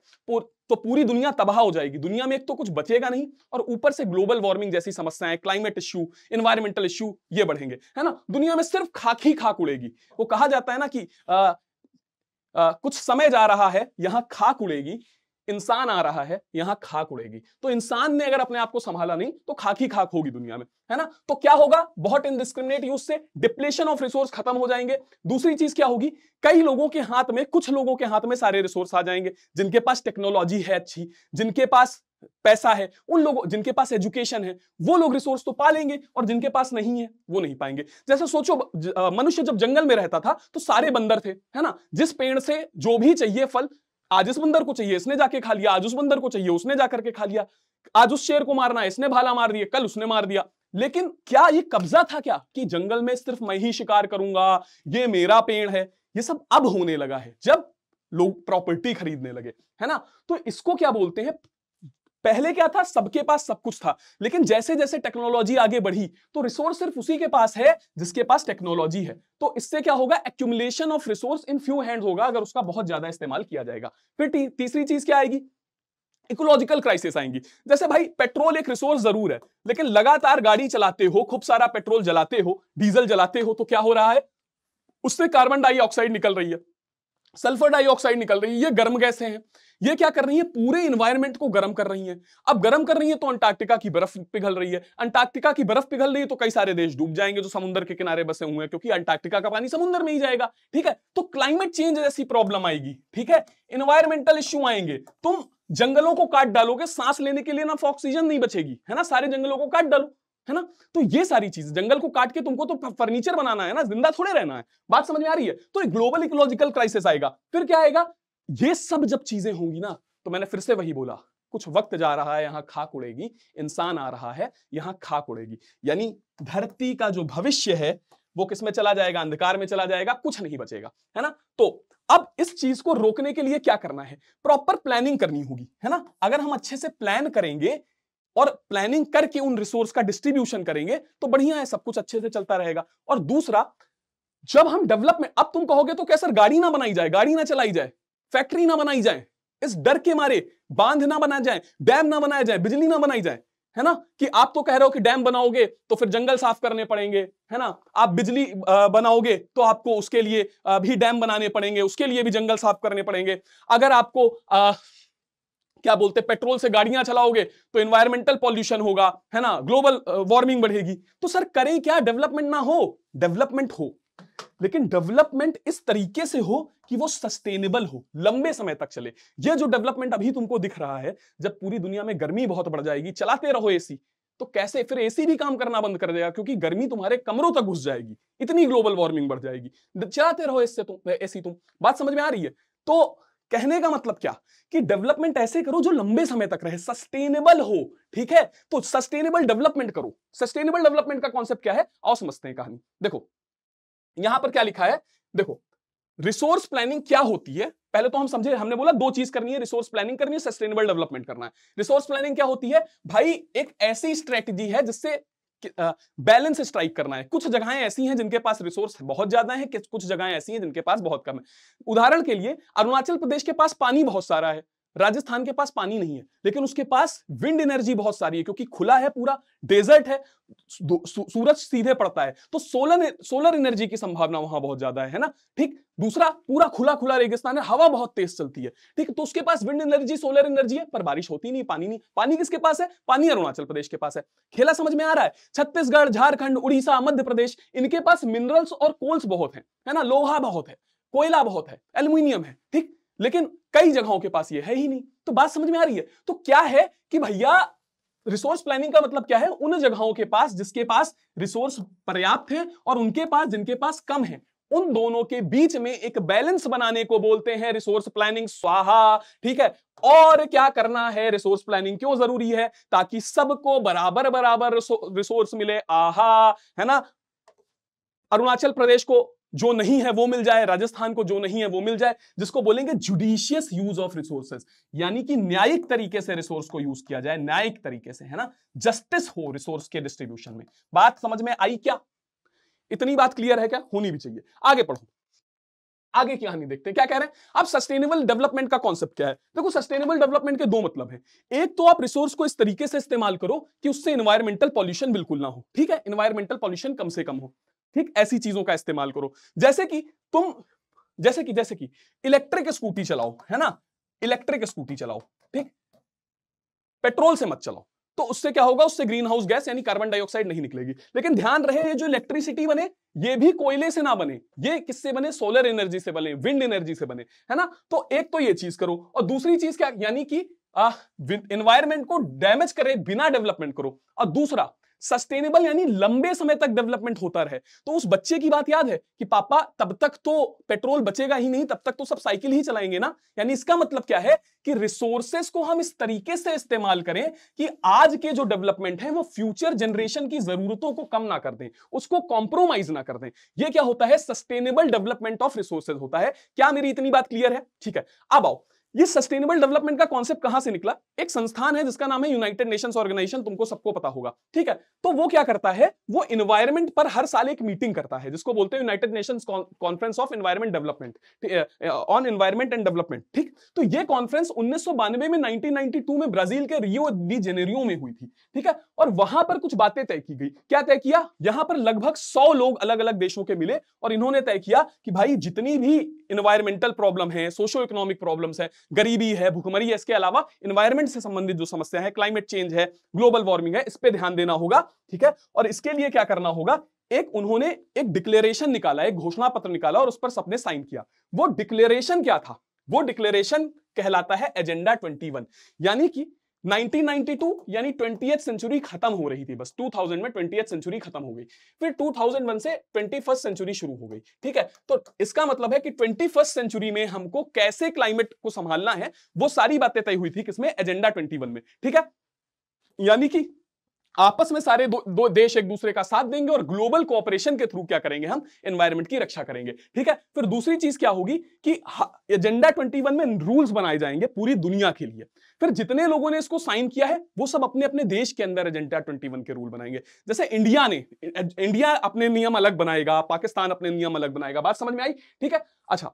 तो पूरी दुनिया तबाह हो जाएगी। दुनिया में एक तो कुछ बचेगा नहीं, और ऊपर से ग्लोबल वार्मिंग जैसी समस्याएं, क्लाइमेट इश्यू, एनवायरमेंटल इश्यू, ये बढ़ेंगे, है ना। दुनिया में सिर्फ खाक ही खाक उड़ेगी। वो कहा जाता है ना कि कुछ समय जा रहा है, यहां खाक उड़ेगी, इंसान आ रहा है, यहां खाक उड़ेगी। तो इंसान ने अगर अपने आप को संभाला नहीं तो खाक ही खाक होगी दुनिया में, है ना। तो क्या होगा? बहुत इनडिस्क्रिमिनेट यूज से डिप्लेशन ऑफ रिसोर्स खत्म हो जाएंगे। दूसरी चीज क्या होगी? कई लोगों के हाथ में, कुछ लोगों के हाथ में सारे रिसोर्स आ जाएंगे, जिनके पास टेक्नोलॉजी है अच्छी, जिनके पास पैसा है, उन लोगों, जिनके पास एजुकेशन है, वो लोग रिसोर्स तो पा लेंगे, और जिनके पास नहीं है वो नहीं पाएंगे। जैसे सोचो, मनुष्य जब जंगल में रहता था तो सारे बंदर थे, है ना। जिस पेड़ से जो भी चाहिए फल, आज इस बंदर को चाहिए, इसने जाके खा लिया, आज उस बंदर को चाहिए, उसने जाकर के खा लिया। आज उस शेर को मारना है, इसने भाला मार दिया, कल उसने मार दिया। लेकिन क्या ये कब्जा था क्या, कि जंगल में सिर्फ मैं ही शिकार करूंगा, ये मेरा पेड़ है? ये सब अब होने लगा है जब लोग प्रॉपर्टी खरीदने लगे, है ना। तो इसको क्या बोलते हैं? पहले क्या था? सबके पास सब कुछ था, लेकिन जैसे जैसे टेक्नोलॉजी आगे बढ़ी तो रिसोर्स सिर्फ उसी के पास है जिसके पास टेक्नोलॉजी है। तो इससे क्या होगा? Accumulation of resource in few hands होगा, अगर उसका बहुत ज्यादा इस्तेमाल किया जाएगा। फिर तीसरी चीज क्या आएगी? इकोलॉजिकल क्राइसिस आएंगी। जैसे भाई पेट्रोल एक रिसोर्स जरूर है, लेकिन लगातार गाड़ी चलाते हो, खूब सारा पेट्रोल जलाते हो, डीजल जलाते हो, तो क्या हो रहा है? उससे कार्बन डाइऑक्साइड निकल रही है, सल्फर डाइऑक्साइड निकल रही है, ये गर्म गैसें हैं। ये क्या कर रही है? पूरे इन्वायरमेंट को गर्म कर रही है। अब गर्म कर रही है तो अंटार्कटिका की बर्फ पिघल रही है। अंटार्कटिका की बर्फ पिघल रही है तो कई सारे देश डूब जाएंगे जो समुद्र के किनारे बसे हुए हैं, क्योंकि अंटार्कटिका का पानी समुद्र में ही जाएगा, ठीक है। तो क्लाइमेट चेंज जैसी प्रॉब्लम आएगी, ठीक है। इन्वायरमेंटल इश्यू आएंगे। तुम जंगलों को काट डालोगे, सांस लेने के लिए ना ऑक्सीजन नहीं बचेगी, है ना। सारे जंगलों को काट डालो, है ना। तो ये सारी चीज, जंगल को काट के तुमको तो फर्नीचर बनाना है ना, जिंदा थोड़े रहना है। बात समझ में आ रही है? तो ग्लोबल इकोलॉजिकल क्राइसिस आएगा। फिर क्या आएगा? ये सब जब चीजें होंगी ना, तो मैंने फिर से वही बोला, कुछ वक्त जा रहा है, यहां खाक उड़ेगी, इंसान आ रहा है, यहां खाक उड़ेगी। यानी धरती का जो भविष्य है वो किस में चला जाएगा? अंधकार में चला जाएगा, कुछ नहीं बचेगा, है ना। तो अब इस चीज को रोकने के लिए क्या करना है? प्रॉपर प्लानिंग करनी होगी, है ना। अगर हम अच्छे से प्लान करेंगे और प्लानिंग करके उन रिसोर्स का डिस्ट्रीब्यूशन करेंगे तो बढ़िया है, सब कुछ अच्छे से चलता रहेगा। और दूसरा, जब हम डेवलपमेंट, अब तुम कहोगे तो क्या सर गाड़ी ना बनाई जाए, गाड़ी ना चलाई जाए, फैक्ट्री ना बनाई जाए, इस डर के मारे बांध ना बनाया जाए, डैम ना बनाया जाए, बिजली ना बनाई जाए, है ना। कि आप तो कह रहे हो कि डैम बनाओगे तो फिर जंगल साफ करने पड़ेंगे, है ना। आप बिजली बनाओगे तो आपको उसके लिए भी डैम बनाने पड़ेंगे, उसके लिए भी जंगल साफ करने पड़ेंगे। अगर आपको क्या बोलते, पेट्रोल से गाड़ियां चलाओगे तो एनवायरमेंटल पॉल्यूशन होगा, है ना, ग्लोबल वार्मिंग बढ़ेगी। तो सर करें क्या? डेवलपमेंट ना हो, डेवलपमेंट हो, लेकिन डेवलपमेंट इस तरीके से हो कि वो सस्टेनेबल हो, लंबे समय तक चले। ये जो डेवलपमेंट अभी तुमको दिख रहा है, जब पूरी दुनिया में गर्मी बहुत बढ़ जाएगी, चलाते रहो एसी, तो कैसे? फिर एसी भी काम करना बंद कर देगा, क्योंकि गर्मी तुम्हारे कमरों तक घुस जाएगी, इतनी ग्लोबल वार्मिंग बढ़ जाएगी। चलाते रहो इससे तुम एसी तुम। बात समझ में आ रही है? तो कहने का मतलब क्या कि डेवलपमेंट ऐसे करो जो लंबे समय तक रहे, सस्टेनेबल हो। ठीक है, तो सस्टेनेबल डेवलपमेंट करो। सस्टेनेबल डेवलपमेंट का कॉन्सेप्ट क्या है, आओ समझते हैं कहानी। देखो यहां पर क्या लिखा है, देखो रिसोर्स प्लानिंग क्या होती है पहले तो हम समझे। हमने बोला दो चीज करनी है, रिसोर्स प्लानिंग करनी है, सस्टेनेबल डेवलपमेंट करना है। रिसोर्स प्लानिंग क्या होती है भाई? एक ऐसी स्ट्रेटजी है जिससे बैलेंस स्ट्राइक करना है। कुछ जगहें ऐसी हैं जिनके पास रिसोर्स बहुत ज्यादा है, कुछ जगहें ऐसी हैं जिनके पास बहुत कम है। उदाहरण के लिए अरुणाचल प्रदेश के पास पानी बहुत सारा है, राजस्थान के पास पानी नहीं है, लेकिन उसके पास विंड एनर्जी बहुत सारी है, क्योंकि खुला है, पूरा डेजर्ट है, सूरज सीधे पड़ता है, तो सोलर एनर्जी की संभावना वहां बहुत ज्यादा है ना। ठीक, दूसरा पूरा खुला खुला रेगिस्तान है, हवा बहुत तेज चलती है। ठीक, तो उसके पास विंड एनर्जी, सोलर एनर्जी है, पर बारिश होती नहीं, पानी नहीं। पानी किसके पास है? पानी अरुणाचल प्रदेश के पास है। खेला समझ में आ रहा है? छत्तीसगढ़, झारखंड, उड़ीसा, मध्य प्रदेश, इनके पास मिनरल्स और कोल्स बहुत है ना, लोहा बहुत है, कोयला बहुत है, एल्यूमिनियम है। ठीक, लेकिन कई जगहों के पास ये है ही नहीं। तो बात समझ में आ रही है? तो क्या है कि भैया रिसोर्स प्लानिंग का मतलब क्या है? उन जगहों के पास जिसके पास रिसोर्स पर्याप्त है और उनके पास जिनके पास कम है, उन दोनों के बीच में एक बैलेंस बनाने को बोलते हैं रिसोर्स प्लानिंग। स्वाहा। ठीक है, और क्या करना है? रिसोर्स प्लानिंग क्यों जरूरी है? ताकि सबको बराबर बराबर रिसोर्स मिले। आहा, है ना। अरुणाचल प्रदेश को जो नहीं है वो मिल जाए, राजस्थान को जो नहीं है वो मिल जाए, जिसको बोलेंगे जुडिशियस यूज ऑफ रिसोर्सेज, यानी कि न्यायिक तरीके से रिसोर्स को यूज किया जाए, न्यायिक तरीके से, है ना, जस्टिस हो रिसोर्स के डिस्ट्रीब्यूशन में। बात समझ में आई क्या? इतनी बात क्लियर है क्या? होनी भी चाहिए। आगे पढ़ो, आगे की कहानी देखते हैं क्या कह रहे हैं। अब सस्टेनेबल डेवलपमेंट का कॉन्सेप्ट क्या है? देखो सस्टेनेबल डेवलपमेंट के दो मतलब है। एक तो आप रिसोर्स को इस तरीके से इस्तेमाल करो कि उससे एनवायरमेंटल पॉल्यूशन बिल्कुल ना हो। ठीक है, एनवायरमेंटल पॉल्यूशन कम से कम हो। ठीक, ऐसी चीजों का इस्तेमाल करो, जैसे कि तुम जैसे कि इलेक्ट्रिक स्कूटी चलाओ, है ना, इलेक्ट्रिक स्कूटी चलाओ। ठीक, पेट्रोल से मत चलाओ, तो उससे क्या होगा? उससे ग्रीन हाउस गैस यानी कार्बन डाइऑक्साइड नहीं निकलेगी। लेकिन ध्यान रहे, ये जो इलेक्ट्रिसिटी बने ये भी कोयले से ना बने, ये किससे बने? सोलर एनर्जी से बने, विंड एनर्जी से बने, है ना। तो एक तो ये चीज करो, और दूसरी चीज क्या, यानी कि एनवायरमेंट को डैमेज करे बिना डेवलपमेंट करो। और दूसरा सस्टेनेबल यानी लंबे समय तक डेवलपमेंट होता रहे। तो उस बच्चे की बात याद है कि पापा तब तक तो पेट्रोल बचेगा ही नहीं, तब तक तो सब साइकिल ही चलाएंगे ना। यानी इसका मतलब क्या है कि रिसोर्सेस को हम इस तरीके से इस्तेमाल करें कि आज के जो डेवलपमेंट है वो फ्यूचर जनरेशन की जरूरतों को कम ना कर दें, उसको कॉम्प्रोमाइज ना कर दें। ये क्या होता है? सस्टेनेबल डेवलपमेंट ऑफ रिसोर्सेज होता है। क्या मेरी इतनी बात क्लियर है? ठीक है, अब आओ, ये सस्टेनेबल डेवलपमेंट का कॉन्सेप्ट कहां से निकला? एक संस्थान है जिसका नाम है यूनाइटेड नेशंस ऑर्गेनाइजेशन, तुमको सबको पता होगा। ठीक है, तो वो क्या करता है? वो एनवायरमेंट पर हर साल एक मीटिंग करता है, जिसको बोलते हैं United Nations conference of environment development, on environment and development. ठीक, तो ये कॉन्फ्रेंस 1992 में 1992 में ब्राजील के रियो डी जेनेरियो में हुई थी। ठीक है, और वहां पर कुछ बातें तय की गई। क्या तय किया? यहां पर लगभग 100 लोग अलग अलग देशों के मिले और इन्होंने तय किया कि भाई जितनी भी एनवायरमेंटल प्रॉब्लम है, सोशो इकोनॉमिक प्रॉब्लम्स है, गरीबी है, भुखमरी है, इसके अलावा एनवायरमेंट से संबंधित जो समस्या है, क्लाइमेट चेंज है, ग्लोबल वार्मिंग है, इस पे ध्यान देना होगा। ठीक है, और इसके लिए क्या करना होगा? उन्होंने एक डिक्लेरेशन निकाला, एक घोषणा पत्र निकाला और उस पर सबने साइन किया। वो डिक्लेरेशन क्या था? वो डिक्लेरेशन कहलाता है एजेंडा 21। यानी कि 1992 यानी 20th सेंचुरी खत्म हो रही थी, बस 2000 में 20th सेंचुरी खत्म हो गई, फिर 2001 से 21st सेंचुरी शुरू हो गई। ठीक है, तो इसका मतलब है कि 21st सेंचुरी में हमको कैसे क्लाइमेट को संभालना है, वो सारी बातें तय हुई थी किसमें? एजेंडा 21 में। ठीक है, यानी कि आपस में सारे दो देश एक दूसरे का साथ देंगे और ग्लोबल कोऑपरेशन के थ्रू क्या करेंगे? हम एनवायरनमेंट की रक्षा करेंगे। ठीक है, फिर दूसरी चीज क्या होगी कि एजेंडा 21 में रूल्स बनाए जाएंगे पूरी दुनिया के लिए। फिर जितने लोगों ने इसको साइन किया है वो सब अपने अपने देश के अंदर एजेंडा 21 के रूल बनाएंगे। जैसे इंडिया अपने नियम अलग बनाएगा, पाकिस्तान अपने नियम अलग बनाएगा। बात समझ में आई? ठीक है, अच्छा,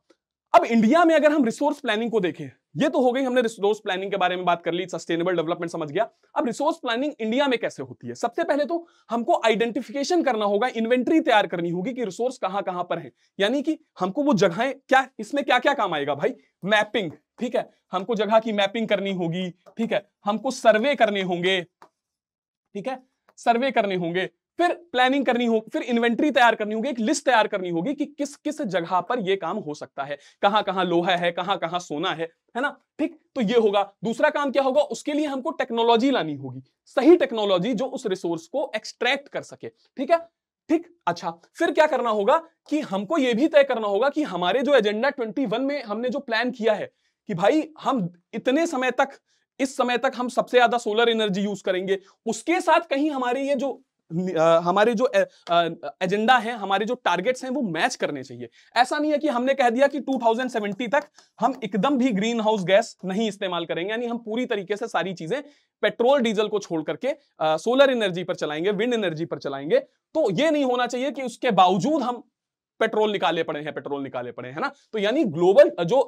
अब इंडिया में अगर हम रिसोर्स प्लानिंग को देखें, ये तो हो गई, हमने रिसोर्स प्लानिंग के बारे में बात कर ली, सस्टेनेबल डेवलपमेंट समझ गया। अब रिसोर्स प्लानिंग इंडिया में कैसे होती है? सबसे पहले तो हमको आइडेंटिफिकेशन करना होगा, इन्वेंटरी तैयार करनी होगी कि रिसोर्स कहां कहां पर है। यानी कि हमको वो जगहें, क्या इसमें क्या क्या काम आएगा भाई? मैपिंग। ठीक है, हमको जगह की मैपिंग करनी होगी। ठीक है, हमको सर्वे करने होंगे। ठीक है, सर्वे करने होंगे। फिर प्लानिंग करनी होगी, फिर इन्वेंट्री तैयार करनी होगी, एक लिस्ट तैयार करनी होगी कि किस किस जगह पर यह काम हो सकता है, कहां कहां लोहा है, कहां कहां सोना है ना। ठीक, तो ये होगा। दूसरा काम क्या होगा, उसके लिए हमको टेक्नोलॉजी लानी होगी, सही टेक्नोलॉजी जो उस रिसोर्स को एक्सट्रैक्ट कर सके। ठीक है, ठीक। अच्छा, फिर क्या करना होगा कि हमको यह भी तय करना होगा कि हमारे जो एजेंडा 21 में हमने जो प्लान किया है कि भाई हम इतने समय तक, इस समय तक हम सबसे ज्यादा सोलर एनर्जी यूज करेंगे, उसके साथ कहीं हमारे ये जो हमारे जो एजेंडा है, हमारे जो टारगेट्स हैं वो मैच करने चाहिए। ऐसा नहीं है कि हमने कह दिया कि 2070 तक हम एकदम भी ग्रीन हाउस गैस नहीं इस्तेमाल करेंगे, यानी हम पूरी तरीके से सारी चीजें पेट्रोल डीजल को छोड़ करके सोलर एनर्जी पर चलाएंगे, विंड एनर्जी पर चलाएंगे। तो ये नहीं होना चाहिए कि उसके बावजूद हम पेट्रोल निकाले पड़े हैं, है ना। तो यानी ग्लोबल जो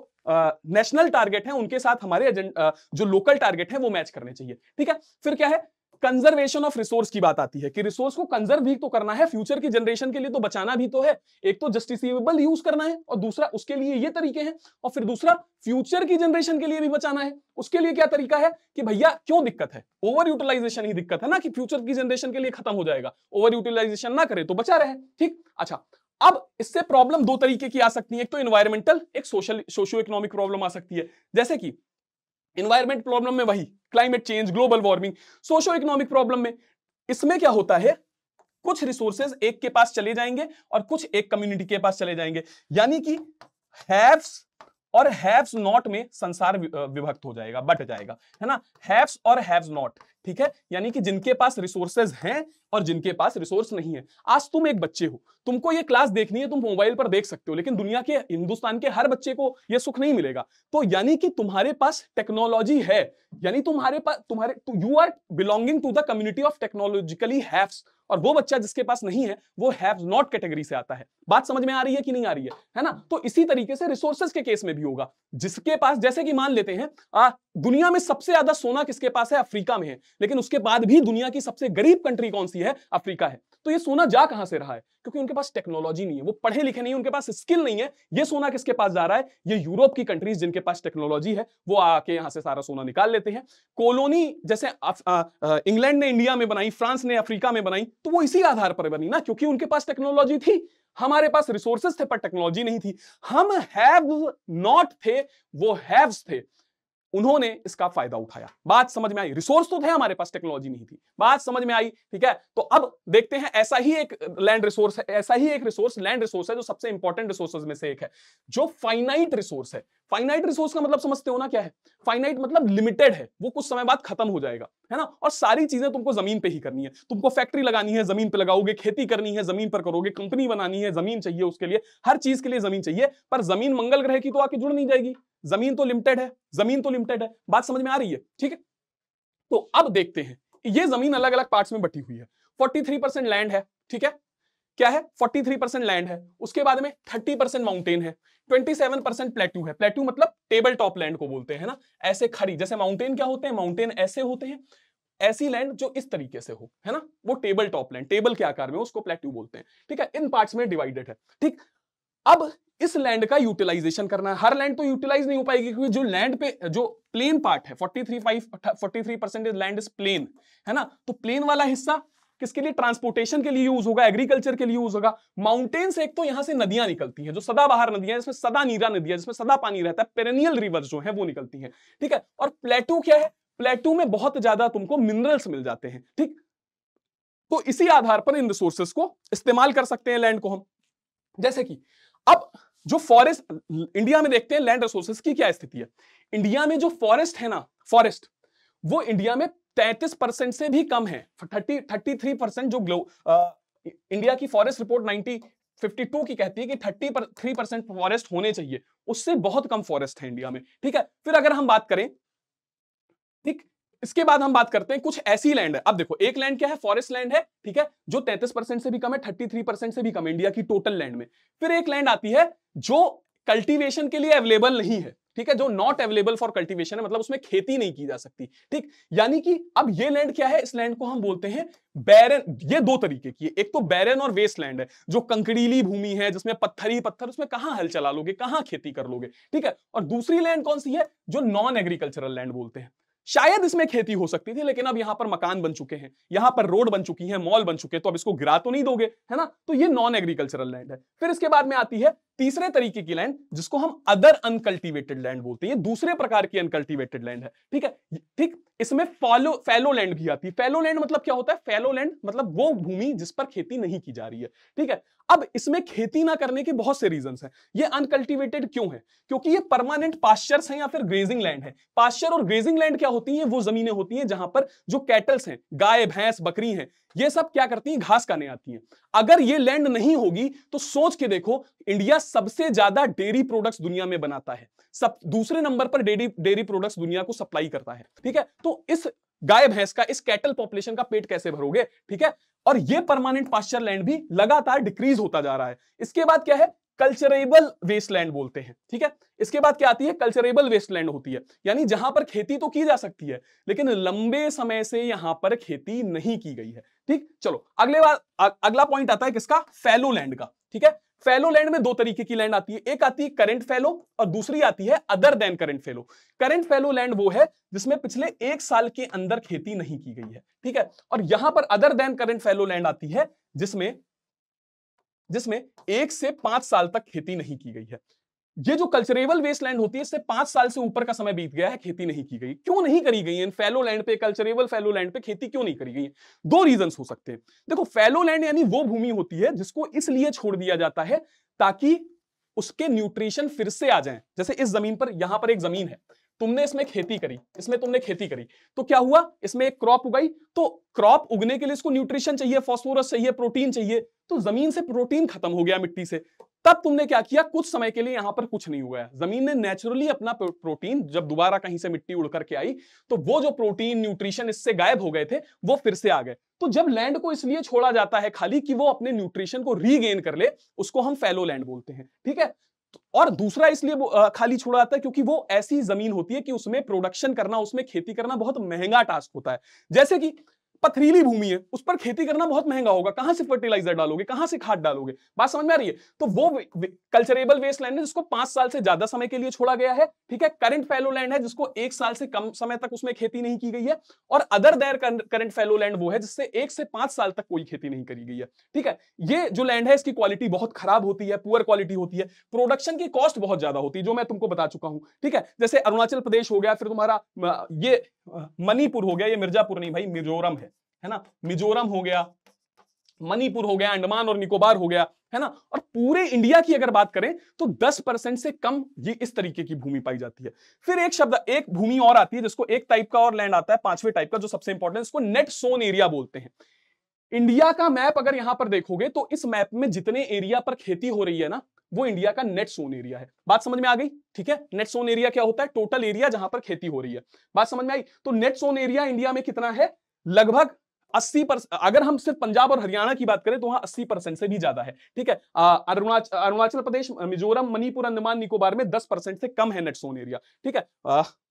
नेशनल टारगेट है उनके साथ हमारे जो लोकल टारगेट है वो मैच करने चाहिए। ठीक है, फिर क्या है, कंजर्वेशन ऑफ रिसोर्स की बात आती है कि रिसोर्स को कंजर्व भी तो करना है, फ्यूचर की जनरेशन के लिए तो बचाना भी तो है। एक तो जस्टिसेबल यूज करना है और दूसरा उसके लिए ये तरीके हैं, और फिर दूसरा फ्यूचर की जनरेशन के लिए भी बचाना है। उसके लिए क्या तरीका है कि भैया क्यों दिक्कत है, ओवर यूटिलाइजेशन ही दिक्कत है ना, कि फ्यूचर की जनरेशन के लिए खत्म हो जाएगा, ओवर यूटिलाइजेशन ना करे तो बचा रहे। ठीक, अच्छा, अब इससे प्रॉब्लम दो तरीके की आ सकती है, एक तो एनवायरमेंटल, एक सोशियो इकोनॉमिक प्रॉब्लम आ सकती है। जैसे कि एनवायरमेंट प्रॉब्लम में वही climate change, global warming. Socio economic problem में इसमें क्या होता है, कुछ रिसोर्सेज एक के पास चले जाएंगे और कुछ एक कम्युनिटी के पास चले जाएंगे, यानी कि हैव्स और हैव्स नॉट में संसार विभक्त हो जाएगा, बट जाएगा, है ना, हैव्स और हैव्स नॉट। ठीक है, यानी कि जिनके पास रिसोर्सेज हैं और जिनके पास रिसोर्स नहीं है। आज तुम एक बच्चे हो, तुमको ये क्लास देखनी है, तुम मोबाइल पर देख सकते हो, लेकिन दुनिया के, हिंदुस्तान के हर बच्चे को ये सुख नहीं मिलेगा। तो यानी कि तुम्हारे पास टेक्नोलॉजी है, यानी तुम्हारे पास, you are belonging to the community of technologically haves, और वो बच्चा जिसके पास नहीं है वो हैव्स नॉट कैटेगरी से आता है। बात समझ में आ रही है कि नहीं आ रही है ना। तो इसी तरीके से रिसोर्सेज के केस में भी होगा, जिसके पास, जैसे कि मान लेते हैं दुनिया में सबसे ज्यादा सोना किसके पास है, अफ्रीका में है, लेकिन उसके बाद भी दुनिया की सबसे गरीब कंट्री कौन सी है, अफ्रीका है। तो ये सोना जा कहां से रहा है, क्योंकि उनके पास टेक्नोलॉजी नहीं है, वो पढ़े लिखे नहीं है, उनके पास स्किल नहीं है। ये सोना किसके पास जा रहा है, ये यूरोप की कंट्रीज जिनके पास टेक्नोलॉजी है, वो आके यहां से सारा सोना निकाल लेते हैं। कॉलोनी जैसे इंग्लैंड ने इंडिया में बनाई, फ्रांस ने अफ्रीका में बनाई, तो वो इसी आधार पर बनी ना, क्योंकि उनके पास टेक्नोलॉजी थी। हमारे पास रिसोर्सेज थे पर टेक्नोलॉजी नहीं थी। हम हैव नॉट थे, वो हैव्स थे, उन्होंने इसका फायदा उठाया। बात समझ में आई, रिसोर्स तो थे हमारे पास, टेक्नोलॉजी नहीं थी। बात समझ में आई, ठीक है। तो अब देखते हैं, ऐसा ही एक लैंड रिसोर्स है, ऐसा ही एक रिसोर्स लैंड रिसोर्स है जो सबसे इंपॉर्टेंट रिसोर्सेज में से एक है, जो फाइनाइट रिसोर्स है। फाइनाइट रिसोर्स का मतलब समझते हो ना क्या है, फाइनाइट मतलब लिमिटेड है, वो कुछ समय बाद खत्म हो जाएगा, है ना। और सारी चीजें तुमको जमीन पे ही करनी है, तुमको फैक्ट्री लगानी है जमीन पे लगाओगे, खेती करनी है जमीन पर करोगे, कंपनी बनानी है जमीन चाहिए उसके लिए, हर चीज के लिए जमीन चाहिए। पर जमीन मंगल ग्रह की तो आके जुड़ नहीं जाएगी, जमीन तो लिमिटेड है, जमीन तो लिमिटेड है। बात समझ में आ रही है, ठीक है। तो अब देखते हैं, ये जमीन अलग अलग पार्ट्स में बटी हुई है। 43% लैंड है, ठीक है, क्या है, 43% लैंड है। उसके बाद में 30% माउंटेन है, 27% प्लेट्यू है। प्लेट्यू मतलब टेबल टॉप लैंड को बोलते हैं ना, ऐसे खड़ी, जैसे माउंटेन क्या होते हैं, माउंटेन ऐसे होते हैं, ऐसी लैंड जो इस तरीके से हो, है ना, वो टेबल टॉप लैंड, टेबल के आकार में, उसको प्लेट्यू बोलते हैं, ठीक है। इन पार्ट्स में डिवाइडेड है, ठीक। अब इस लैंड का यूटिलाइजेशन करना है। हर लैंड तो यूटिलाइज नहीं हो पाएगी, क्योंकि जो लैंड पे जो प्लेन पार्ट है, 43% लैंड इज प्लेन, है ना। तो प्लेन वाला हिस्सा किसके लिए, ट्रांसपोर्टेशन के लिए यूज होगा, एग्रीकल्चर के लिए यूज होगा। माउंटेन से एक तो यहां से नदियां निकलती हैं, जो सदाबहार नदियां, जिसमें सदा नीरा नदियां, जिसमें सदा पानी रहता है, पेरेनियल रिवर्स जो है वो निकलती हैं, ठीक है। और प्लेटू क्या है, प्लेटू में बहुत ज्यादा तुमको मिनरल्स मिल जाते हैं, ठीक। तो इसी आधार पर इन रिसोर्सेस को इस्तेमाल कर सकते हैं लैंड को हम। जैसे कि अब जो फॉरेस्ट इंडिया में देखते हैं, लैंड रिसोर्सेज की क्या स्थिति है। इंडिया में जो फॉरेस्ट है ना, फॉरेस्ट वो इंडिया में 33% से भी कम है। 33% जो इंडिया की फॉरेस्ट रिपोर्ट 1952 की कहती है कि 33% फॉरेस्ट होने चाहिए, उससे बहुत कम फॉरेस्ट है इंडिया में, ठीक है। फिर अगर हम बात करें, ठीक, इसके बाद हम बात करते हैं कुछ ऐसी लैंड है। अब देखो, एक लैंड क्या है, फॉरेस्ट लैंड है, ठीक है, जो 33% से भी कम है, 33% से भी कम है इंडिया की टोटल लैंड में। फिर एक लैंड आती है जो कल्टीवेशन के लिए अवेलेबल नहीं है, ठीक है, जो नॉट अवेलेबल फॉर कल्टीवेशन है, मतलब उसमें खेती नहीं की जा सकती, ठीक। यानी कि अब ये लैंड क्या है, इस लैंड को हम बोलते हैं बैरन। ये दो तरीके की है, एक तो बैरन और वेस्ट लैंड है, जो कंकड़ीली भूमि है, जिसमें पत्थर ही पत्थर, उसमें कहां हल चला लोगे, कहां खेती कर लोगे, ठीक है। और दूसरी लैंड कौन सी है, जो नॉन एग्रीकल्चरल लैंड बोलते हैं। शायद इसमें खेती हो सकती थी, लेकिन अब यहां पर मकान बन चुके हैं, यहां पर रोड बन चुकी है, मॉल बन चुके हैं, तो अब इसको गिरा तो नहीं दोगे, है ना? तो ये नॉन एग्रीकल्चरल लैंड है। फिर इसके बाद में आती है तीसरे तरीके की लैंड, जिसको हम अदर अनकल्टिवेटेड लैंड बोलते हैं। ये दूसरे प्रकार की अनकल्टिवेटेड लैंड है, ठीक है? ठीक, इसमें फैलो लैंड भी आती है। फैलो लैंड मतलब क्या होता है? फैलो लैंड मतलब वो भूमि जिस पर खेती नहीं की जा रही है, ठीक है? अब इसमें खेती ना करने के बहुत से रीजंस हैं। ये अनकल्टिवेटेड क्यों है? क्योंकि ये परमानेंट पास्चर्स हैं या फिर ग्रेजिंग लैंड है। पास्चर और ग्रेजिंग लैंड क्या होती हैं? वो जमीनें होती हैं जहां पर जो कैटल्स हैं, गाय भैंस बकरी हैं, ये सब क्या करती हैं? घास खाने आती हैं। अगर ये लैंड नहीं होगी तो सोच के देखो, इंडिया सबसे ज्यादा डेयरी प्रोडक्ट्स दुनिया में बनाता है, सब दूसरे नंबर पर डेयरी प्रोडक्ट्स दुनिया को सप्लाई करता है, ठीक है? तो इस गाय भैंस का, इस कैटल पॉपुलेशन का पेट कैसे भरोगे, ठीक है? और ये परमानेंट पास्चर लैंड भी लगातार डिक्रीज होता जा रहा है। इसके बाद क्या है? कल्चरेबल वेस्टलैंड बोलते हैं, ठीक है? इसके बाद क्या आती है? कल्चरेबल वेस्टलैंड होती है, यानी जहां पर खेती तो की जा सकती है, लेकिन लंबे समय से यहां पर खेती नहीं की गई है, ठीक? चलो अगला पॉइंट आता है किसका? फैलो लैंड का, ठीक है? फैलो लैंड में दो तरीके की लैंड आती है, एक आती है करंट फैलो और दूसरी आती है other than current fallow. Current fallow land वो है जिसमें पिछले 1 साल के अंदर खेती नहीं की गई है, ठीक है? और यहां पर other than current fallow land आती है जिसमें 1 से 5 साल तक खेती नहीं की गई है। ये जो कल्चरेबल वेस्टलैंड होती है, इससे 5 साल से ऊपर का समय बीत गया है, खेती नहीं की गई। क्यों नहीं करी गई है? इन फैलो लैंड पे, कल्चरेबल फैलो लैंड पे खेती क्यों नहीं करी गई है? 2 रीजंस हो सकते हैं। देखो, फैलो लैंड यानी वो भूमि होती है जिसको इसलिए छोड़ दिया जाता है ताकि उसके न्यूट्रिशन फिर से आ जाएं। जैसे इस जमीन पर, यहां पर एक जमीन है, तुमने इसमें खेती करी, तो क्या हुआ? इसमें एक क्रॉप उगाई, तो क्रॉप उगने के लिए इसको न्यूट्रिशन चाहिए, फास्फोरस चाहिए, प्रोटीन चाहिए, तो जमीन से प्रोटीन खत्म हो गया मिट्टी से। तब तुमने क्या किया? कुछ समय के लिए यहां पर कुछ नहीं हुआ है, जमीन ने नेचुरली अपना प्रोटीन, जब दोबारा कहीं से मिट्टी उड़ करके आई तो वो जो प्रोटीन न्यूट्रिशन इससे गायब हो गए थे वो फिर से आ गए। तो जब लैंड को इसलिए छोड़ा जाता है खाली कि वो अपने न्यूट्रिशन को रीगेन कर ले, उसको हम फैलो लैंड बोलते हैं, ठीक है? और दूसरा इसलिए खाली छोड़ा जाता है क्योंकि वो ऐसी जमीन होती है कि उसमें प्रोडक्शन करना, उसमें खेती करना बहुत महंगा टास्क होता है। जैसे कि पथरीली भूमि है, उस पर खेती करना बहुत महंगा होगा, कहां से फर्टिलाइजर डालोगे, कहां से खाद डालोगे? बात समझ में आ रही है? तो वो कल्चरेबल वेस्टलैंड है जिसको 5 साल से ज्यादा समय के लिए छोड़ा गया है, ठीक है? करंट फैलो लैंड है जिसको 1 साल से कम समय तक उसमें खेती नहीं की गई है, और other their current fallow land वो है जिससे 1 से 5 साल तक कोई खेती नहीं करी गई है, ठीक है? ये जो लैंड है इसकी क्वालिटी बहुत खराब होती है, पुअर क्वालिटी होती है, प्रोडक्शन की कॉस्ट बहुत ज्यादा होती है, जो मैं तुमको बता चुका हूं, ठीक है? जैसे अरुणाचल प्रदेश हो गया, फिर तुम्हारा ये मणिपुर हो गया, ये मिर्जापुर नहीं भाई, मिजोरम है ना? मिजोरम हो गया, मणिपुर हो गया, अंडमान और निकोबार हो गया, है ना? और पूरे इंडिया की अगर बात करें तो 10% से कम ये इस तरीके की भूमि पाई जाती है। फिर एक भूमि और आती है जिसको एक टाइप का और लैंड आता है, 5वें टाइप का, जो सबसे इंपॉर्टेंट, इसको नेट सोन एरिया बोलते हैं। इंडिया का मैप अगर यहां पर देखोगे तो इस मैप में जितने एरिया पर खेती हो रही है ना, वो इंडिया का नेट सोन एरिया है। बात समझ में आ गई? ठीक है, नेट सोन एरिया क्या होता है? टोटल एरिया जहां पर खेती हो रही है। बात समझ में आई? तो नेट सोन एरिया इंडिया में कितना है? लगभग 80%। अगर हम सिर्फ पंजाब और हरियाणा की बात करें तो वहां 80% से भी ज्यादा है, ठीक है? अरुणाचल प्रदेश, मिजोरम, मणिपुर, अंडमान निकोबार में 10% से कम है नेट सोन एरिया, ठीक है?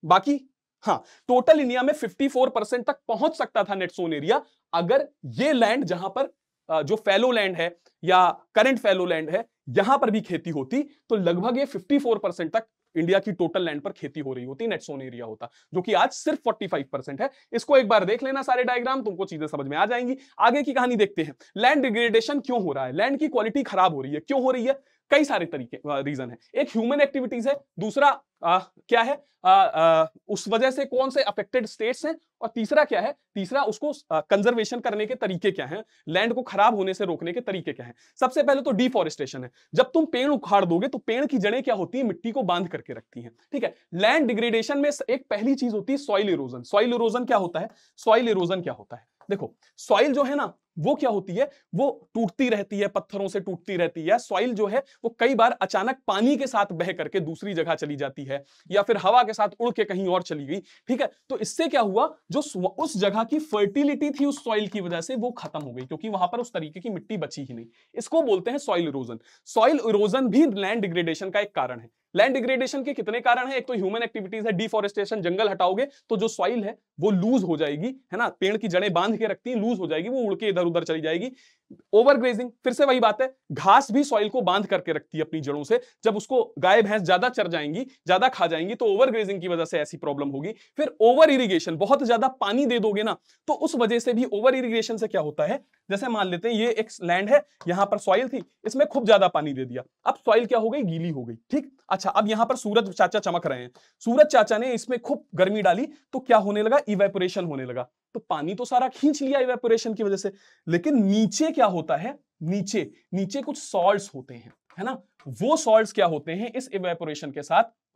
बाकी हाँ, टोटल इंडिया में 54% तक पहुंच सकता था नेट सोन एरिया, अगर ये लैंड जहां पर जो फैलो लैंड है या करंट फैलो लैंड है, यहां पर भी खेती होती तो लगभग ये 54% तक इंडिया की टोटल लैंड पर खेती हो रही होती, नेट सोन एरिया होता, जो कि आज सिर्फ 45% है। इसको एक बार देख लेना सारे डायग्राम, तुमको चीजें समझ में आ जाएंगी। आगे की कहानी देखते हैं। लैंड डिग्रेडेशन क्यों हो रहा है? लैंड की क्वालिटी खराब हो रही है, क्यों हो रही है? कई सारे तरीके रीजन है। एक ह्यूमन एक्टिविटीज है, दूसरा क्या है, उस वजह से कौन से अफेक्टेड स्टेट्स हैं, और तीसरा क्या है, तीसरा उसको कंजर्वेशन करने के तरीके क्या हैं, लैंड को खराब होने से रोकने के तरीके क्या हैं। सबसे पहले तो डिफॉरेस्टेशन है। जब तुम पेड़ उखाड़ दोगे तो पेड़ की जड़ें क्या होती है? मिट्टी को बांध करके रखती हैं, ठीक है? लैंड डिग्रेडेशन में एक पहली चीज होती है सॉइल इरोजन। सॉइल इरोजन क्या होता है? सॉइल इरोजन क्या होता है? देखो, सॉइल जो है ना, वो क्या होती है? वो टूटती रहती है, पत्थरों से टूटती रहती है। सॉइल जो है वो कई बार अचानक पानी के साथ बह करके दूसरी जगह चली जाती है, या फिर हवा के साथ उड़ के कहीं और चली गई, ठीक है? तो इससे क्या हुआ, जो उस जगह की फर्टिलिटी थी उस सॉइल की वजह से वो खत्म हो गई, क्योंकि वहां पर उस तरीके की मिट्टी बची ही नहीं। इसको बोलते हैं सॉइल इरोजन। सॉइल इरोजन भी लैंड डिग्रेडेशन का एक कारण है। लैंड डिग्रेडेशन के कितने कारण हैं? एक तो ह्यूमन एक्टिविटीज है, डिफॉरेस्टेशन, जंगल हटाओगे तो जो सॉइल है वो लूज हो जाएगी, है ना? पेड़ की जड़ें बांध के रखती हैं, लूज हो जाएगी, वो उड़ के इधर उधर चली जाएगी। ओवर ग्रेजिंग, फिर से वही बात है, घास भी सॉइल को बांध करके रखती है अपनी जड़ों से, जब उसको गाय भैंस ज्यादा चर जाएंगी, ज्यादा खा जाएंगी, तो ओवर ग्रेजिंग की वजह से ऐसी प्रॉब्लम होगी। फिर ओवर इरिगेशन, बहुत ज्यादा पानी दे दोगे ना, तो उस वजह से भी, ओवर इरिगेशन से क्या होता है, जैसे मान लेते हैं ये एक लैंड है, यहां पर सॉइल थी, इसमें खूब ज्यादा पानी दे दिया, अब सॉइल क्या हो गई, गीली हो गई, ठीक। अच्छा, अब यहां पर सूरज चाचा चमक रहे हैं, सूरज चाचा ने इसमें खूब गर्मी डाली, तो क्या होने लगा, इवेपोरेशन होने लगा, तो पानी तो सारा खींच लिया इवेपोरेशन की वजह से, लेकिन नीचे क्या होता है, नीचे नीचे कुछ सॉल्ट्स होते हैं, है ना, वो सॉल्ट्स क्या होते हैं, इस इवेपोरेशन के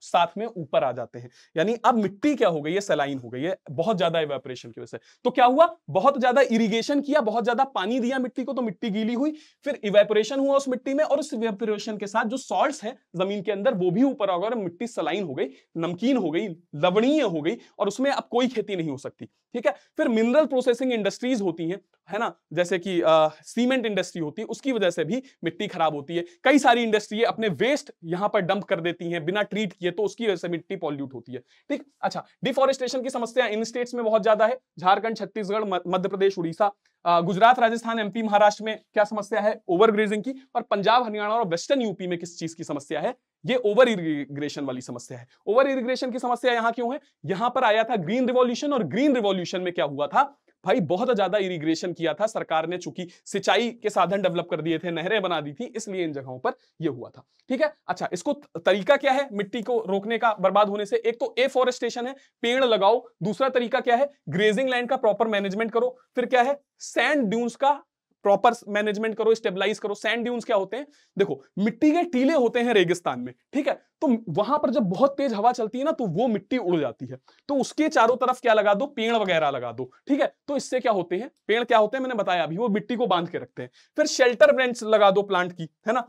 साथ में ऊपर आ जाते हैं। यानी अब मिट्टी क्या हो गई है, सलाइन हो गई है, बहुत ज्यादा इवेपोरेशन की वजह से। तो क्या हुआ, बहुत ज्यादा इरिगेशन किया, बहुत ज्यादा पानी दिया मिट्टी को, तो मिट्टी गीली हुई, फिर इवेपोरेशन हुआ उस मिट्टी में, और उस इवेपोरेशन के साथ जो सॉल्ट्स हैं जमीन के अंदर, वो भी ऊपर आ गए, और मिट्टी सलाइन हो गई, नमकीन हो गई, लवणीय हो गई, और उसमें अब कोई खेती नहीं हो सकती, ठीक है। फिर मिनरल प्रोसेसिंग इंडस्ट्रीज होती हैं, है ना, जैसे कि सीमेंट इंडस्ट्री होती है, उसकी वजह से भी मिट्टी खराब होती है। कई सारी इंडस्ट्री अपने वेस्ट यहां पर डंप कर देती हैं बिना ट्रीट किए, तो उसकी वजह से मिट्टी पॉल्यूट होती है, ठीक। अच्छा, डिफॉरेस्टेशन की समस्या इन स्टेट्स में बहुत ज्यादा है, झारखंड, छत्तीसगढ़, मध्य प्रदेश, उड़ीसा, गुजरात, राजस्थान, एमपी, महाराष्ट्र में क्या समस्या है, ओवर ग्रेजिंग की, और पंजाब, हरियाणा और वेस्टर्न यूपी में किस चीज की समस्या है, ये ओवर इरिगेशन वाली समस्या है। ओवर इरिगेशन की समस्या यहां क्यों है, यहां पर आया था ग्रीन रिवॉल्यूशन, और ग्रीन रिवॉल्यूशन में क्या हुआ था भाई, बहुत ज्यादा इरिगेशन किया था सरकार ने, चूंकि सिंचाई के साधन डेवलप कर दिए थे, नहरें बना दी थी, इसलिए इन जगहों पर यह हुआ था, ठीक है। अच्छा, इसको तरीका क्या है मिट्टी को रोकने का बर्बाद होने से, एक तो एफॉरेस्टेशन है, पेड़ लगाओ, दूसरा तरीका क्या है, ग्रेजिंग लैंड का प्रॉपर मैनेजमेंट करो, फिर क्या है, सैंड ड्यून्स का प्रॉपर मैनेजमेंट करो, स्टेबलाइज करो। सैंड ड्यून्स क्या होते हैं, देखो मिट्टी के टीले होते हैं रेगिस्तान में, ठीक है, तो वहां पर जब बहुत तेज हवा चलती है ना, तो वो मिट्टी उड़ जाती है, तो उसके चारों तरफ क्या लगा दो, पेड़ वगैरह लगा दो, ठीक है। तो इससे क्या होते हैं, पेड़ क्या होते हैं, मैंने बताया अभी, वो मिट्टी को बांध के रखते हैं। फिर शेल्टर बेंच लगा दो प्लांट की, है ना,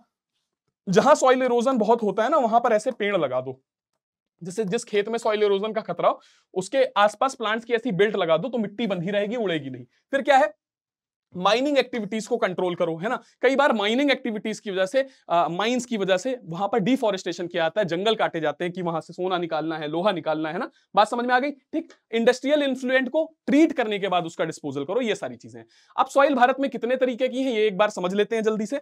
जहां सॉइल इरोजन बहुत होता है ना, वहां पर ऐसे पेड़ लगा दो, जैसे जिस खेत में सॉइल इरोजन का खतरा हो, उसके आसपास प्लांट्स की ऐसी बेल्ट लगा दो, तो मिट्टी बंधी रहेगी, उड़ेगी नहीं। फिर क्या है, माइनिंग एक्टिविटीज को कंट्रोल करो, है ना, कई बार माइनिंग एक्टिविटीज की वजह से, माइंस की वजह से वहां पर डिफॉरेस्टेशन किया जाता है, जंगल काटे जाते हैं कि वहां से सोना निकालना है, लोहा निकालना है ना, बात समझ में आ गई, ठीक। इंडस्ट्रियल इन्फ्लुएंट को ट्रीट करने के बाद उसका डिस्पोजल करो, ये सारी चीजें। अब सॉइल भारत में कितने तरीके की है, ये एक बार समझ लेते हैं जल्दी से।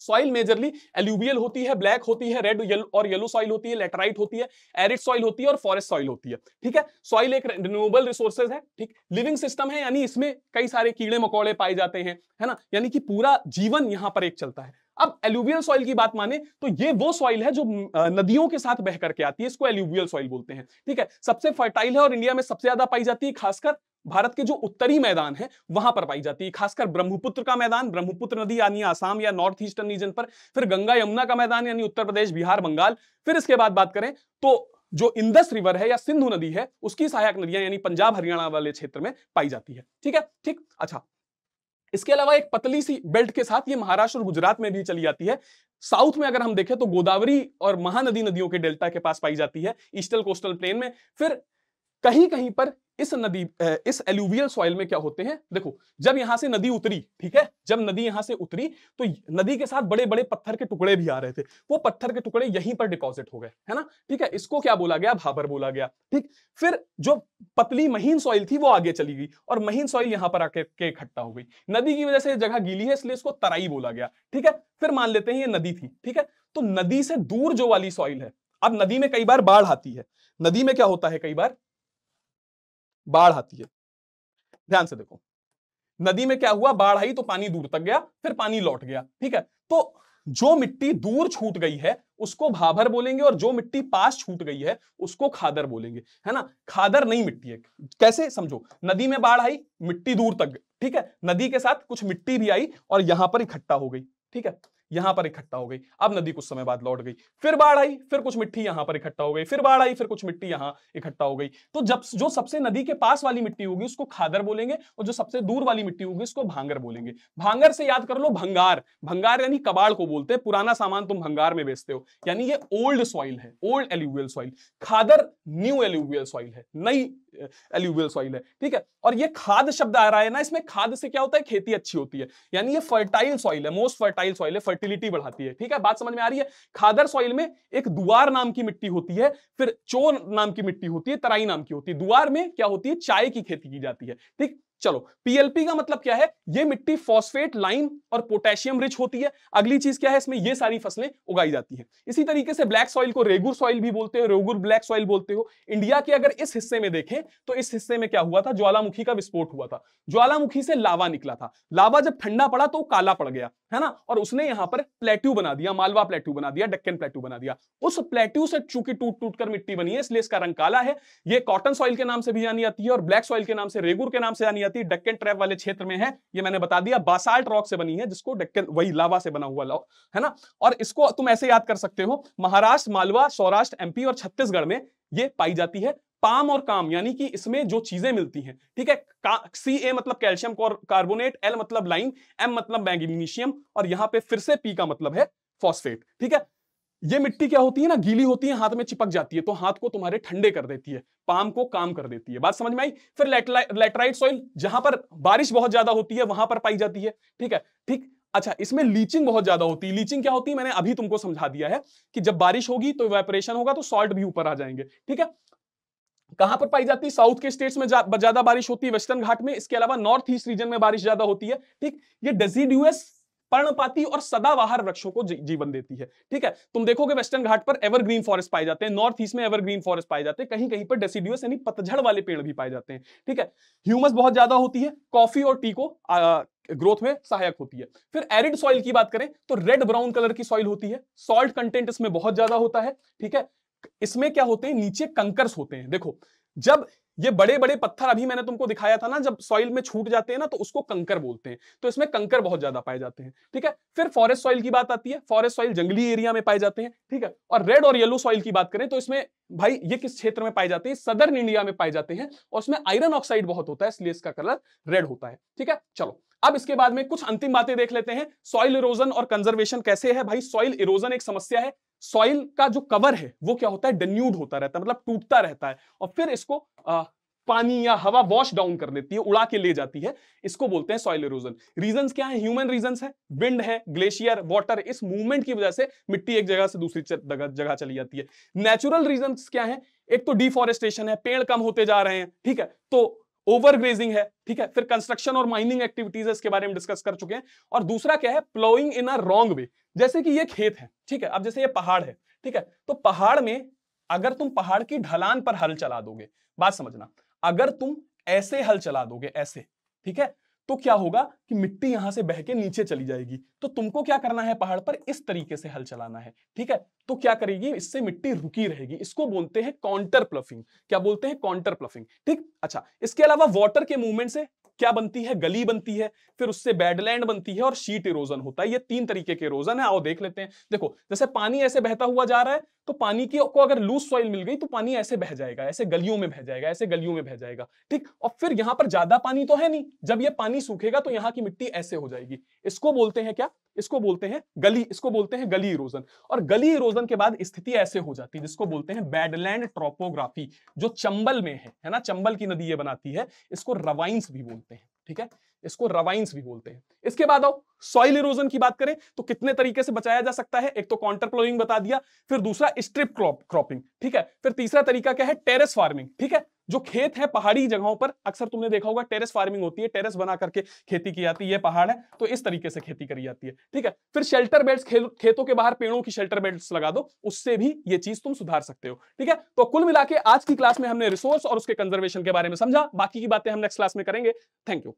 सॉइल मेजरली एल्यूवियल होती है, ब्लैक होती है, रेड और येलो सॉइल होती है, लेटराइट होती है, एरिड सॉइल होती है, और फॉरेस्ट सॉइल होती है, ठीक है। सॉइल एक रिन्यूएबल रिसोर्सेज है, ठीक, लिविंग सिस्टम है, यानी इसमें कई सारे कीड़े मकोड़े पाए जाते हैं, है ना, यानी कि पूरा जीवन यहां पर एक चलता है। अब एल्यूवियल सॉइल की बात माने तो ये वो सॉइल है जो नदियों के साथ बह करके आती है, इसको एल्यूवियल सॉइल बोलते हैं, ठीक है। सबसे फर्टाइल है और इंडिया में सबसे ज्यादा पाई जाती है, खासकर भारत के जो उत्तरी मैदान है वहां पर पाई जाती है, खासकर ब्रह्मपुत्र का मैदान, ब्रह्मपुत्र नदी यानी आसाम या नॉर्थ ईस्टर्न रीजन पर, फिर गंगा यमुना का मैदान यानी उत्तर प्रदेश, बिहार, बंगाल, फिर इसके बाद बात करें तो जो इंदस रिवर है या सिंधु नदी है, उसकी सहायक नदियां यानी पंजाब हरियाणा वाले क्षेत्र में पाई जाती है, ठीक है, ठीक। अच्छा, इसके अलावा एक पतली सी बेल्ट के साथ ये महाराष्ट्र और गुजरात में भी चली जाती है। साउथ में अगर हम देखें तो गोदावरी और महानदी नदियों के डेल्टा के पास पाई जाती है, ईस्टर्न कोस्टल प्लेन में। फिर कहीं कहीं पर इस एल्यूवियल सॉइल में क्या होते हैं, देखो जब यहां से नदी उतरी, ठीक है, जब नदी यहां से उतरी तो नदी के साथ बड़े बड़े पत्थर के टुकड़े भी आ रहे थे, वो पत्थर के टुकड़े यहीं पर डिपॉजिट हो गए, है ना, ठीक है, इसको क्या बोला गया, भाबर बोला गया, ठीक। फिर जो पतली महीन सॉइल थी वो आगे चली गई, और महीन सॉइल यहां पर आके इकट्ठा हो गई, नदी की वजह से जगह गीली है इसलिए इसको तराई बोला गया, ठीक है। फिर मान लेते हैं ये नदी थी, ठीक है, तो नदी से दूर जो वाली सॉइल है, अब नदी में कई बार बाढ़ आती है, नदी में क्या होता है, कई बार बाढ़ आती है, ध्यान से देखो, नदी में क्या हुआ, बाढ़ आई तो पानी दूर तक गया, फिर पानी लौट गया, ठीक है। तो जो मिट्टी दूर छूट गई है उसको भाभर बोलेंगे, और जो मिट्टी पास छूट गई है उसको खादर बोलेंगे, है ना। खादर नई मिट्टी है, कैसे समझो, नदी में बाढ़ आई, मिट्टी दूर तक, ठीक है, नदी के साथ कुछ मिट्टी भी आई और यहां पर इकट्ठा हो गई, ठीक है, यहां पर इकट्ठा हो गई। अब नदी कुछ समय बाद लौट गई, फिर बाढ़ आई, फिर कुछ मिट्टी यहां पर इकट्ठा हो गई, फिर बाढ़ आई, फिर कुछ मिट्टी यहां इकट्ठा हो गई। तो जब जो सबसे नदी के पास वाली मिट्टी होगी उसको खादर बोलेंगे, और जो सबसे दूर वाली मिट्टी होगी उसको भांगर बोलेंगे। भांगर से याद कर लो भंगार, भंगार यानी कबाड़ को बोलते हैं, पुराना सामान तुम भंगार में बेचते हो, यानी ये ओल्ड सॉइल है, ओल्ड एल्यूवियल सॉइल। खादर न्यू एल्यूवियल सॉइल है, नई एल्यूवियल सॉइल है, ठीक है। और ये खाद शब्द आ रहा है ना, इसमें खाद से क्या होता है, खेती अच्छी होती है, यानी ये फर्टाइल सॉइल है, मोस्ट फर्टाइल सॉइल है, फर्टिलिटी बढ़ाती है, ठीक है, बात समझ में आ रही है। खादर सॉइल में एक दुआर नाम की मिट्टी होती है, फिर चोर नाम की मिट्टी होती है, तराई नाम की होती है। दुआर में क्या होती है, चाय की खेती की जाती है, ठीक। चलो, पीएलपी का मतलब क्या है? ये मिट्टी फॉस्फेट, लाइम और पोटेशियम रिच होती है। अगली चीज क्या है? इसमें ये सारी फसलें उगाई जाती हैं। इसी तरीके से ब्लैक सॉइल को रेगुर सॉइल भी बोलते हो, रेगुर ब्लैक सॉइल बोलते हो। इंडिया के अगर इस हिस्से में देखें तो इस हिस्से में क्या हुआ था? ज्वालामुखी का विस्फोट हुआ था, ज्वालामुखी से लावा निकला था। लावा जब ठंडा पड़ा तो काला पड़ गया, है ना, और उसने यहां पर प्लेट्यू बना दिया, मालवा प्लेट्यू बना दिया, डेक्कन प्लेट्यू बना दिया। उस प्लेट्यू से चूंकि टूट टूट कर मिट्टी बनी है, इसलिए इसका रंग काला है। ये कॉटन सॉइल के नाम से भी जानी जाती है और ब्लैक सॉइल के नाम से, रेगुर के नाम से जानी जाती है। डेक्कन ट्रैप वाले क्षेत्र में है, ये मैंने बता दिया। बासाल्ट रॉक से बनी है, जिसको डेक्कन, वही लावा से बना हुआ है ना। और इसको तुम ऐसे याद कर सकते हो, महाराष्ट्र, मालवा, सौराष्ट्र, एमपी और छत्तीसगढ़ में ये पाई जाती है। पाम और काम यानी कि इसमें जो चीजें मिलती हैं, ठीक है, Ca मतलब कैल्शियम कार्बोनेट, L मतलब लाइम, M मतलब मैग्नीशियम और यहां पे फिर से P का मतलब है फॉस्फेट, ठीक है। ये मिट्टी क्या होती है ना, गीली होती है, हाथ में चिपक जाती है, तो हाथ को तुम्हारे ठंडे कर देती है, पाम को काम कर देती है। बात समझ में आई? फिर लेटराइट सॉइल, जहां पर बारिश बहुत ज्यादा होती है वहां पर पाई जाती है, ठीक है, ठीक। अच्छा, इसमें लीचिंग बहुत ज्यादा होती है। लीचिंग क्या होती है मैंने अभी तुमको समझा दिया है कि जब बारिश होगी तो इवेपोरेशन होगा तो सॉल्ट भी ऊपर आ जाएंगे, ठीक है। कहां पर पाई जाती है? साउथ के स्टेट्स में ज्यादा बारिश होती है, वेस्टर्न घाट में। इसके अलावा नॉर्थ ईस्ट रीजन में बारिश ज्यादा होती है, ठीक। ये डेसिडुअस, पर्णपाती और सदाबहार वृक्षों को जीवन देती है, ठीक है। तुम देखोगे वेस्टर्न घाट पर एवरग्रीन फॉरेस्ट पाए जाते हैं, नॉर्थ ईस्ट में एवरग्रीन फॉरेस्ट पाए जाते हैं, कहीं कहीं पर डेसिडुअस यानी पतझड़ वाले पेड़ भी पाए जाते हैं, ठीक है। ह्यूमस बहुत ज्यादा होती है, कॉफी और टी को ग्रोथ में सहायक होती है। फिर एरिड सॉइल की बात करें तो रेड ब्राउन कलर की सॉइल होती है, सॉल्ट कंटेंट इसमें बहुत ज्यादा होता है, ठीक है। इसमें क्या होते हैं? नीचे कंकर्स होते हैं। देखो, जब ये बड़े बड़े पत्थर अभी मैंने तुमको दिखाया था ना, जब सॉइल में छूट जाते हैं ना, तो उसको कंकर बोलते हैं। तो इसमें कंकर बहुत ज्यादा पाए जाते हैं, ठीक है। फिर फॉरेस्ट सॉइल की बात आती है, फॉरेस्ट सॉइल जंगली एरिया में पाए जाते हैं, ठीक है। और रेड और येलो सॉइल की बात करें तो इसमें भाई ये किस क्षेत्र में पाए जाते हैं? सदर्न इंडिया में पाए जाते हैं और उसमें आयरन ऑक्साइड बहुत होता है, इसलिए इसका कलर रेड होता है, ठीक है। चलो, अब इसके बाद में कुछ अंतिम बातें देख लेते हैं। सॉइल इरोजन और कंजर्वेशन कैसे है? भाई, सॉइल इरोजन एक समस्या है। सॉइल का जो कवर है वो क्या होता है? डेन्यूड होता रहता है, मतलब टूटता रहता है, और फिर इसको पानी या हवा वॉश डाउन कर देती है, उड़ा के ले जाती है। इसको बोलते हैं सॉइल इरोजन। रीजंस क्या है? ह्यूमन रीजंस है, विंड है, ग्लेशियर, वाटर। इस मूवमेंट की वजह से मिट्टी एक जगह से दूसरी जगह चली जाती है। नेचुरल रीजंस क्या है? एक तो डिफॉरेस्टेशन है, पेड़ कम होते जा रहे हैं, ठीक है, तो ओवरग्रेजिंग है, ठीक है। फिर कंस्ट्रक्शन और माइनिंग एक्टिविटीज है, इसके बारे में डिस्कस कर चुके हैं। और दूसरा क्या है? Ploughing in a wrong way. जैसे कि ये खेत है, ठीक है, अब जैसे ये पहाड़ है, ठीक है, तो पहाड़ में अगर तुम पहाड़ की ढलान पर हल चला दोगे, बात समझना, अगर तुम ऐसे हल चला दोगे, ऐसे, ठीक है, तो क्या होगा कि मिट्टी यहां से बह के नीचे चली जाएगी। तो तुमको क्या करना है? पहाड़ पर इस तरीके से हल चलाना है, ठीक है। तो क्या करेगी? इससे मिट्टी रुकी रहेगी। इसको बोलते हैं काउंटर प्लफिंग। क्या बोलते हैं? काउंटर प्लफिंग, ठीक। अच्छा, इसके अलावा वाटर के मूवमेंट से क्या बनती है? गली बनती है, फिर उससे बैडलैंड बनती है और शीट इरोजन होता है। ये तीन तरीके के इरोजन है, आओ देख लेते हैं। देखो, जैसे पानी ऐसे बहता हुआ जा रहा है, तो पानी की को अगर लूज सॉइल मिल गई तो पानी ऐसे बह जाएगा, ऐसे गलियों में बह जाएगा, ऐसे गलियों में बह जाएगा, ठीक। और फिर यहां पर ज्यादा पानी तो है नहीं, जब ये पानी सूखेगा तो यहां की मिट्टी ऐसे हो जाएगी। इसको बोलते हैं क्या? इसको बोलते हैं गली, इसको बोलते हैं गली इरोजन। और गली इरोजन के बाद स्थिति ऐसे हो जाती है, जिसको बोलते हैं बैडलैंड ट्रोपोग्राफी, जो चंबल में है ना, चंबल की नदी ये बनाती है। इसको रवाइंस भी बोलते हैं, ठीक है, इसको रवाइंस भी बोलते हैं। इसके बाद आओ सॉइल इरोजन की बात करें तो कितने तरीके से बचाया जा सकता है? एक तो काउंटर प्लोइंग बता दिया, फिर दूसरा स्ट्रिप क्रॉपिंग, ठीक है, फिर तीसरा तरीका क्या है? टेरेस फार्मिंग, ठीक है। जो खेत है पहाड़ी जगहों पर अक्सर तुमने देखा होगा टेरेस फार्मिंग होती है, टेरेस बना करके खेती की जाती है। ये पहाड़ है तो इस तरीके से खेती करी जाती है, ठीक है। फिर शेल्टर बेल्ट्स, खेतों के बाहर पेड़ों की शेल्टर बेल्ट्स लगा दो, उससे भी ये चीज तुम सुधार सकते हो, ठीक है। तो कुल मिला के आज की क्लास में हमने रिसोर्स और उसके कंजर्वेशन के बारे में समझा। बाकी की बातें हम नेक्स्ट क्लास में करेंगे। Thank you.